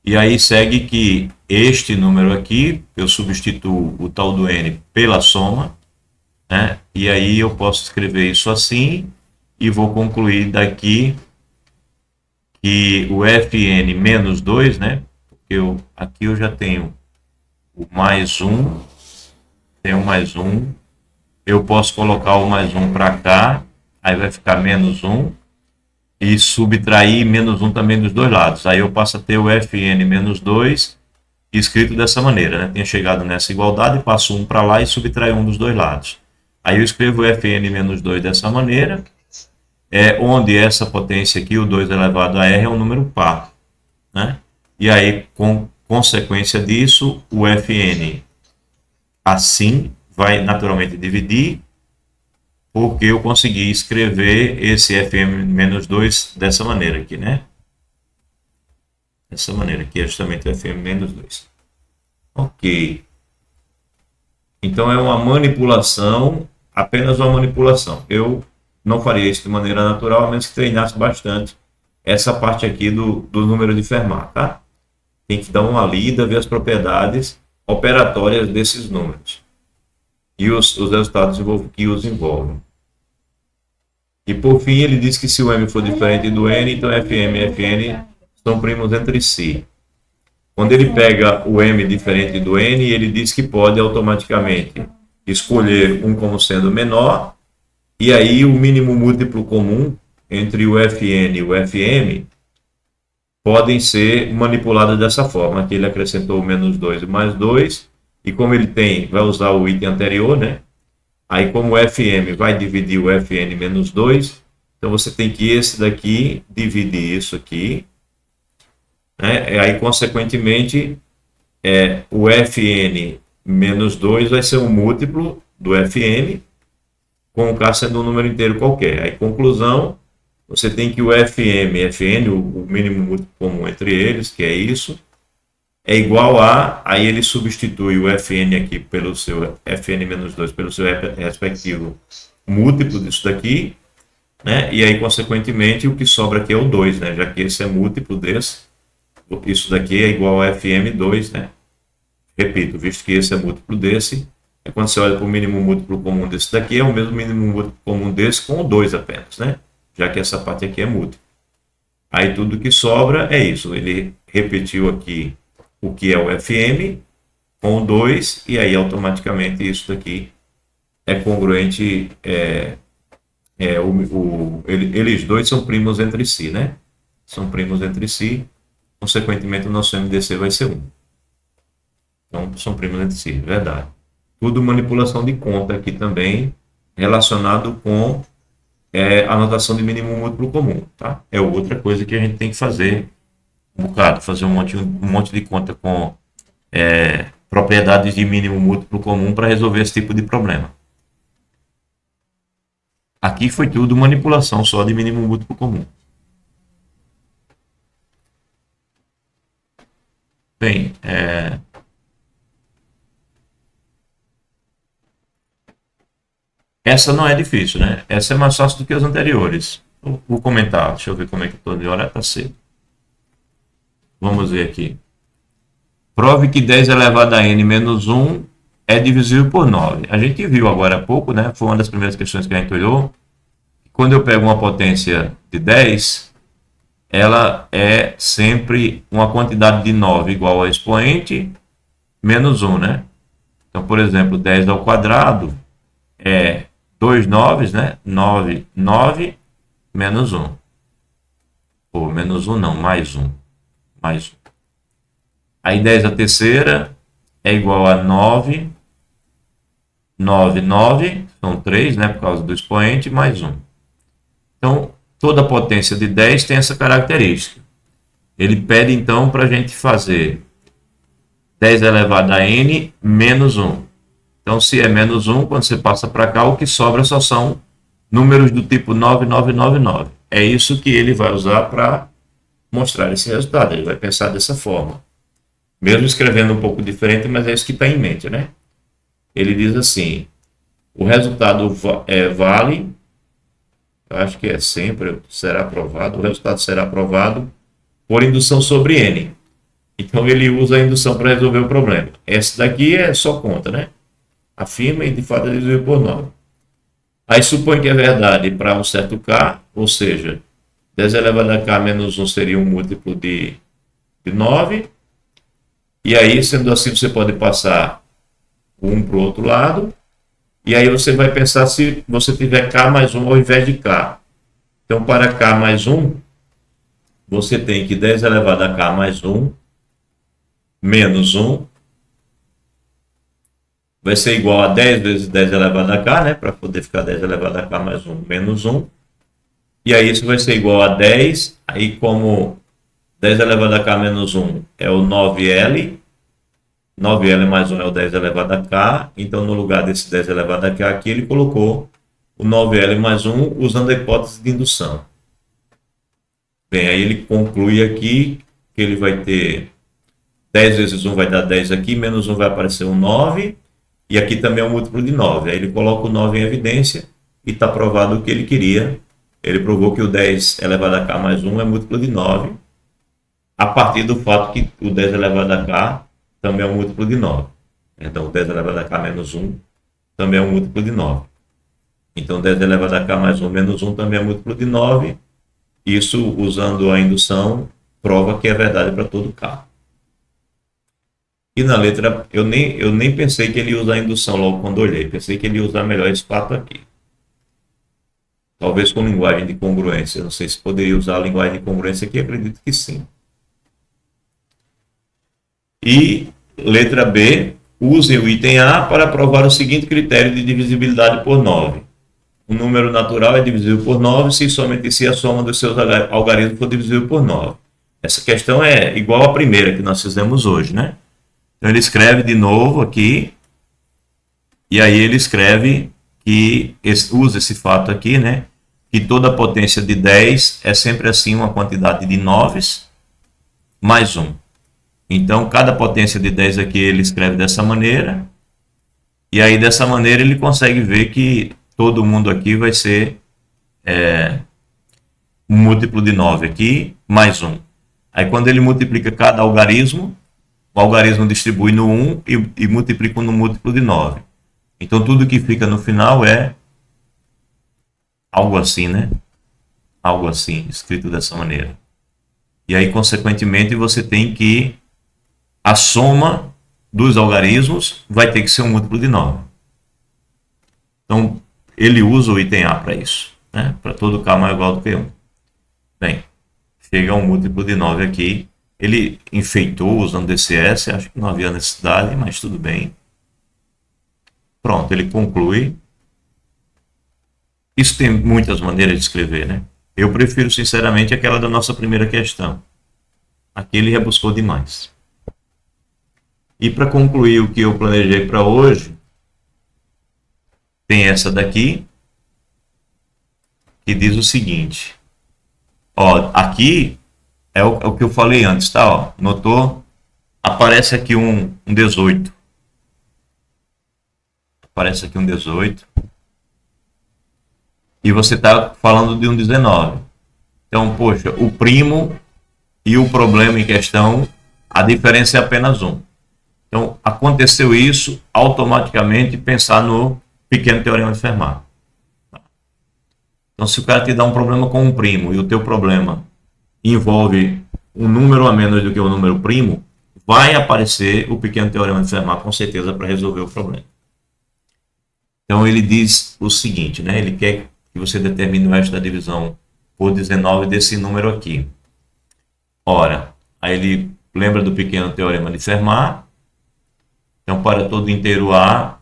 E aí segue que este número aqui, eu substituo o tal do n pela soma, né? E aí eu posso escrever isso assim e vou concluir daqui que o fn menos 2, né? Porque aqui eu já tenho o mais 1, tenho mais 1, eu posso colocar o mais 1 para cá, aí vai ficar menos 1. E subtrair menos 1 também dos dois lados. Aí eu passo a ter o fn menos 2 escrito dessa maneira, né? Tenho chegado nessa igualdade, passo 1 para lá e subtraio um dos dois lados. Aí eu escrevo o fn menos 2 dessa maneira, onde essa potência aqui, o 2 elevado a r, é um número par, né? E aí, com consequência disso, o fn assim vai naturalmente dividir, porque eu consegui escrever esse fm-2 dessa maneira aqui, né? Dessa maneira aqui é justamente o fm-2. Ok. Então é uma manipulação, apenas uma manipulação. Eu não faria isso de maneira natural, a menos que treinasse bastante essa parte aqui do número de Fermat, tá? Tem que dar uma lida, ver as propriedades operatórias desses números e os resultados que os envolvem. E por fim, ele diz que se o m for diferente do n, então fm e fn são primos entre si. Quando ele pega o m diferente do n, ele diz que pode automaticamente escolher um como sendo menor, e aí o mínimo múltiplo comum entre o fn e o fm podem ser manipulados dessa forma. Aqui ele acrescentou o menos 2 e mais 2, e como ele vai usar o item anterior, né? Aí como o fm vai dividir o fn menos 2, então você tem que esse daqui dividir isso aqui, né? E aí consequentemente o fn menos 2 vai ser um múltiplo do fm, com o k sendo um número inteiro qualquer. Aí conclusão, você tem que o fm e fn, o mínimo múltiplo comum entre eles, que é isso, é igual a, aí ele substitui o fn aqui pelo seu fn-2 pelo seu respectivo múltiplo disso daqui, né? E aí consequentemente o que sobra aqui é o 2, né? Já que esse é múltiplo desse, isso daqui é igual a fm2, né? Repito, visto que esse é múltiplo desse, quando você olha para o mínimo múltiplo comum desse daqui, é o mesmo mínimo múltiplo comum desse com o 2 apenas, né? Já que essa parte aqui é múltiplo. Aí tudo que sobra é isso, ele repetiu aqui o que é o fm com o 2, e aí automaticamente isso daqui é congruente, eles dois são primos entre si, né? São primos entre si, consequentemente o nosso MDC vai ser 1. Então são primos entre si, verdade. Tudo manipulação de conta aqui também, relacionado com anotação de mínimo múltiplo comum, tá? É outra coisa que a gente tem que fazer um bocado, fazer um monte de conta com propriedades de mínimo múltiplo comum para resolver esse tipo de problema. Aqui foi tudo manipulação só de mínimo múltiplo comum. Bem, essa não é difícil, né? Essa é mais fácil do que as anteriores. Vou comentar, deixa eu ver como é que estou de hora, tá cedo. Vamos ver aqui. Prove que 10 elevado a n menos 1 é divisível por 9. A gente viu agora há pouco, né? Foi uma das primeiras questões que a gente olhou. Quando eu pego uma potência de 10, ela é sempre uma quantidade de 9 igual ao expoente menos 1, né? Então, por exemplo, 10 ao quadrado é dois noves, né? 9, 9, menos 1. Ou menos 1 não, mais 1. Mais 1. Aí 10 a terceira é igual a 9, 9, 9, são 3, né? Por causa do expoente, mais 1. Então, toda potência de 10 tem essa característica. Ele pede, então, para a gente fazer 10 elevado a n menos 1. Então, se é menos 1, quando você passa para cá, o que sobra só são números do tipo 9999. É isso que ele vai usar para mostrar esse resultado. Ele vai pensar dessa forma. Mesmo escrevendo um pouco diferente, mas é isso que está em mente, né? Ele diz assim, o resultado vale, eu acho que é sempre, será aprovado, o resultado será aprovado por indução sobre n. Então, ele usa a indução para resolver o problema. Essa daqui é só conta, né? Afirma e, de fato, é divisível por 9. Aí, supõe que é verdade para um certo k, ou seja, 10 elevado a k menos 1 seria um múltiplo de 9. E aí, sendo assim, você pode passar o 1 para o outro lado. E aí, você vai pensar se você tiver k mais 1 ao invés de k. Então, para k mais 1, você tem que 10 elevado a k mais 1 menos 1 vai ser igual a 10 vezes 10 elevado a k, né? Para poder ficar 10 elevado a k mais 1 menos 1. E aí isso vai ser igual a 10. Aí como 10 elevado a k menos 1 é o 9L. 9L mais 1 é o 10 elevado a k. Então no lugar desse 10 elevado a k aqui, ele colocou o 9L mais 1 usando a hipótese de indução. Bem, aí ele conclui aqui que ele vai ter 10 vezes 1 vai dar 10 aqui, menos 1 vai aparecer um 9. E aqui também é um múltiplo de 9. Aí ele coloca o 9 em evidência e está provado o que ele queria. Ele provou que o 10 elevado a k mais 1 é múltiplo de 9, a partir do fato que o 10 elevado a k também é um múltiplo de 9. Então, o 10 elevado a k menos 1 também é um múltiplo de 9. Então, 10 elevado a k mais 1 menos 1 também é múltiplo de 9. Isso, usando a indução, prova que é verdade para todo k. E na letra, eu nem pensei que ele ia usar a indução logo quando olhei. Pensei que ele ia usar melhor esse fato aqui. Talvez com linguagem de congruência. Eu não sei se poderia usar a linguagem de congruência aqui, acredito que sim. E letra B, use o item A para provar o seguinte critério de divisibilidade por 9. O número natural é divisível por 9 se somente se a soma dos seus algarismos for divisível por 9. Essa questão é igual à primeira que nós fizemos hoje, né? Então ele escreve de novo aqui, e aí ele escreve que usa esse fato aqui, né? Que toda potência de 10 é sempre assim uma quantidade de 9 mais 1. Então cada potência de 10 aqui ele escreve dessa maneira, e aí dessa maneira ele consegue ver que todo mundo aqui vai ser um múltiplo de 9 aqui, mais 1. Aí quando ele multiplica cada algarismo, o algarismo distribui no 1 e multiplica no múltiplo de 9. Então, tudo que fica no final é algo assim, né? Algo assim, escrito dessa maneira. E aí, consequentemente, você tem que a soma dos algarismos vai ter que ser um múltiplo de 9. Então, ele usa o item A para isso, né? Para todo k maior ou igual do que 1. Bem, chega a um múltiplo de 9 aqui. Ele enfeitou usando DCS, acho que não havia necessidade, mas tudo bem. Pronto, ele conclui. Isso tem muitas maneiras de escrever, né? Eu prefiro, sinceramente, aquela da nossa primeira questão. Aqui ele rebuscou demais. E para concluir o que eu planejei para hoje, tem essa daqui, que diz o seguinte. Ó, aqui é o que eu falei antes, tá? Ó, notou? Aparece aqui um 18. Aparece aqui um 18. E você está falando de um 19. Então, poxa, o primo e o problema em questão, a diferença é apenas 1. Então, aconteceu isso, automaticamente pensar no pequeno teorema de Fermat. Então, se o cara te dá um problema com um primo e o teu problema envolve um número a menos do que o número primo, vai aparecer o pequeno teorema de Fermat com certeza para resolver o problema. Então ele diz o seguinte, né? Ele quer que você determine o resto da divisão por 19 desse número aqui. Ora, aí ele lembra do pequeno teorema de Fermat. Então, para todo inteiro A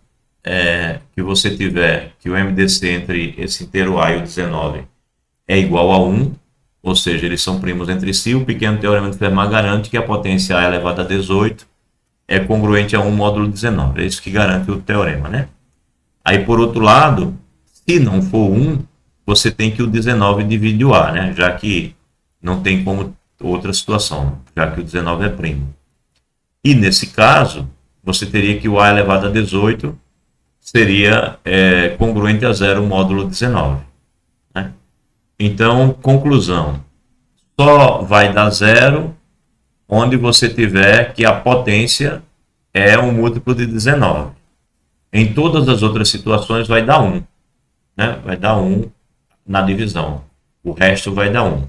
que você tiver, que o MDC entre esse inteiro A e o 19 é igual a 1, ou seja, eles são primos entre si, o pequeno teorema de Fermat garante que a potência A elevada a 18 é congruente a 1 módulo 19. É isso que garante o teorema, né? Aí, por outro lado, se não for 1, você tem que o 19 divide o A, né? Já que não tem como outra situação, já que o 19 é primo. E nesse caso, você teria que o A elevado a 18 seria congruente a 0 módulo 19. Né? Então, conclusão, só vai dar 0 onde você tiver que a potência é um múltiplo de 19. Em todas as outras situações vai dar 1. Né? Vai dar 1 na divisão. O resto vai dar 1.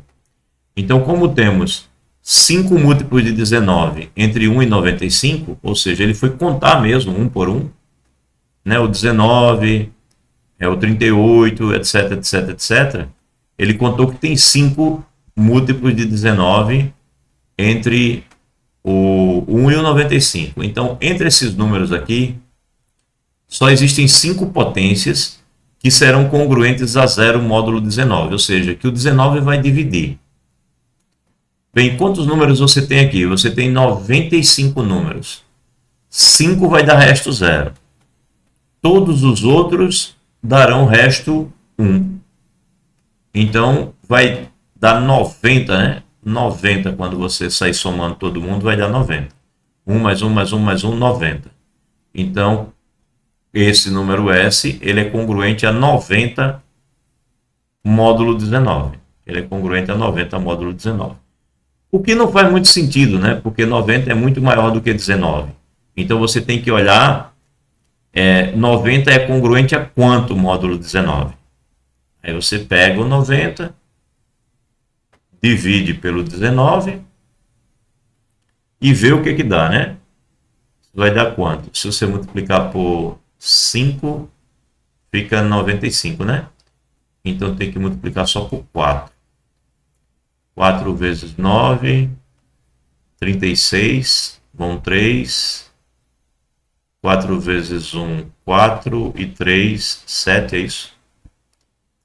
Então, como temos 5 múltiplos de 19 entre 1 e 95, ou seja, ele foi contar mesmo 1 por 1, né? O 19, o 38, etc, etc, etc. Ele contou que tem 5 múltiplos de 19 entre o 1 e o 95. Então, entre esses números aqui, só existem 5 potências que serão congruentes a 0 módulo 19, ou seja, que o 19 vai dividir. Bem, quantos números você tem aqui? Você tem 95 números. 5 vai dar resto 0. Todos os outros darão resto 1. Então, vai dar 90, né? 90, quando você sair somando todo mundo, vai dar 90. 1 mais 1 mais 1 mais 1, 90. Então, esse número S, ele é congruente a 90 módulo 19. Ele é congruente a 90 módulo 19. O que não faz muito sentido, né? Porque 90 é muito maior do que 19. Então, você tem que olhar, 90 é congruente a quanto módulo 19? Aí você pega o 90, divide pelo 19 e vê o que dá, né? Vai dar quanto? Se você multiplicar por 5, fica 95, né? Então tem que multiplicar só por 4. 4 vezes 9, 36, vão 3. 4 vezes 1, 4 e 3, 7, é isso?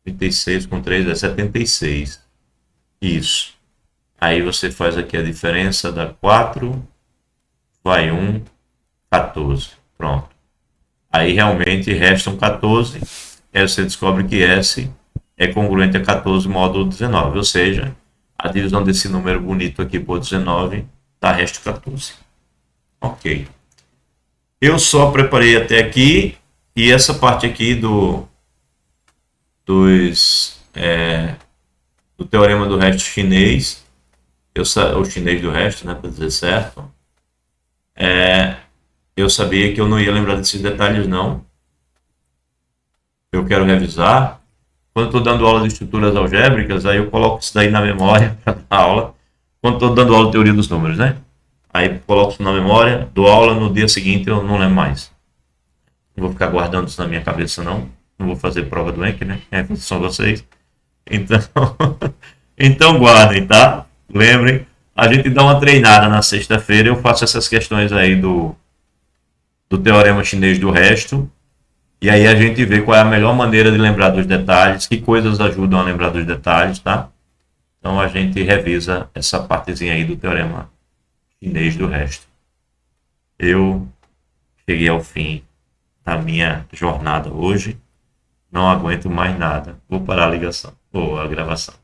36 com 3 é 76. Isso. Aí você faz aqui a diferença, dá 4, vai 1, 14. Pronto. Aí realmente restam 14. Aí você descobre que S é congruente a 14 módulo 19. Ou seja, a divisão desse número bonito aqui por 19 dá resto 14. Ok. Eu só preparei até aqui. E essa parte aqui do teorema do resto chinês, o chinês do resto, né, para dizer certo, eu sabia que eu não ia lembrar desses detalhes, não. Eu quero revisar. Quando estou dando aula de estruturas algébricas, aí eu coloco isso daí na memória para dar aula. Quando estou dando aula de teoria dos números, né? Aí coloco isso na memória, dou aula, no dia seguinte eu não lembro mais. Não vou ficar guardando isso na minha cabeça, não. Não vou fazer prova do Encke, né? São vocês. Então, então guardem, tá? Lembrem, a gente dá uma treinada na sexta-feira. Eu faço essas questões aí do teorema chinês do resto. E aí a gente vê qual é a melhor maneira de lembrar dos detalhes, que coisas ajudam a lembrar dos detalhes, tá? Então a gente revisa essa partezinha aí do teorema chinês do resto. Eu cheguei ao fim da minha jornada hoje. Não aguento mais nada. Vou parar a ligação, ou a gravação.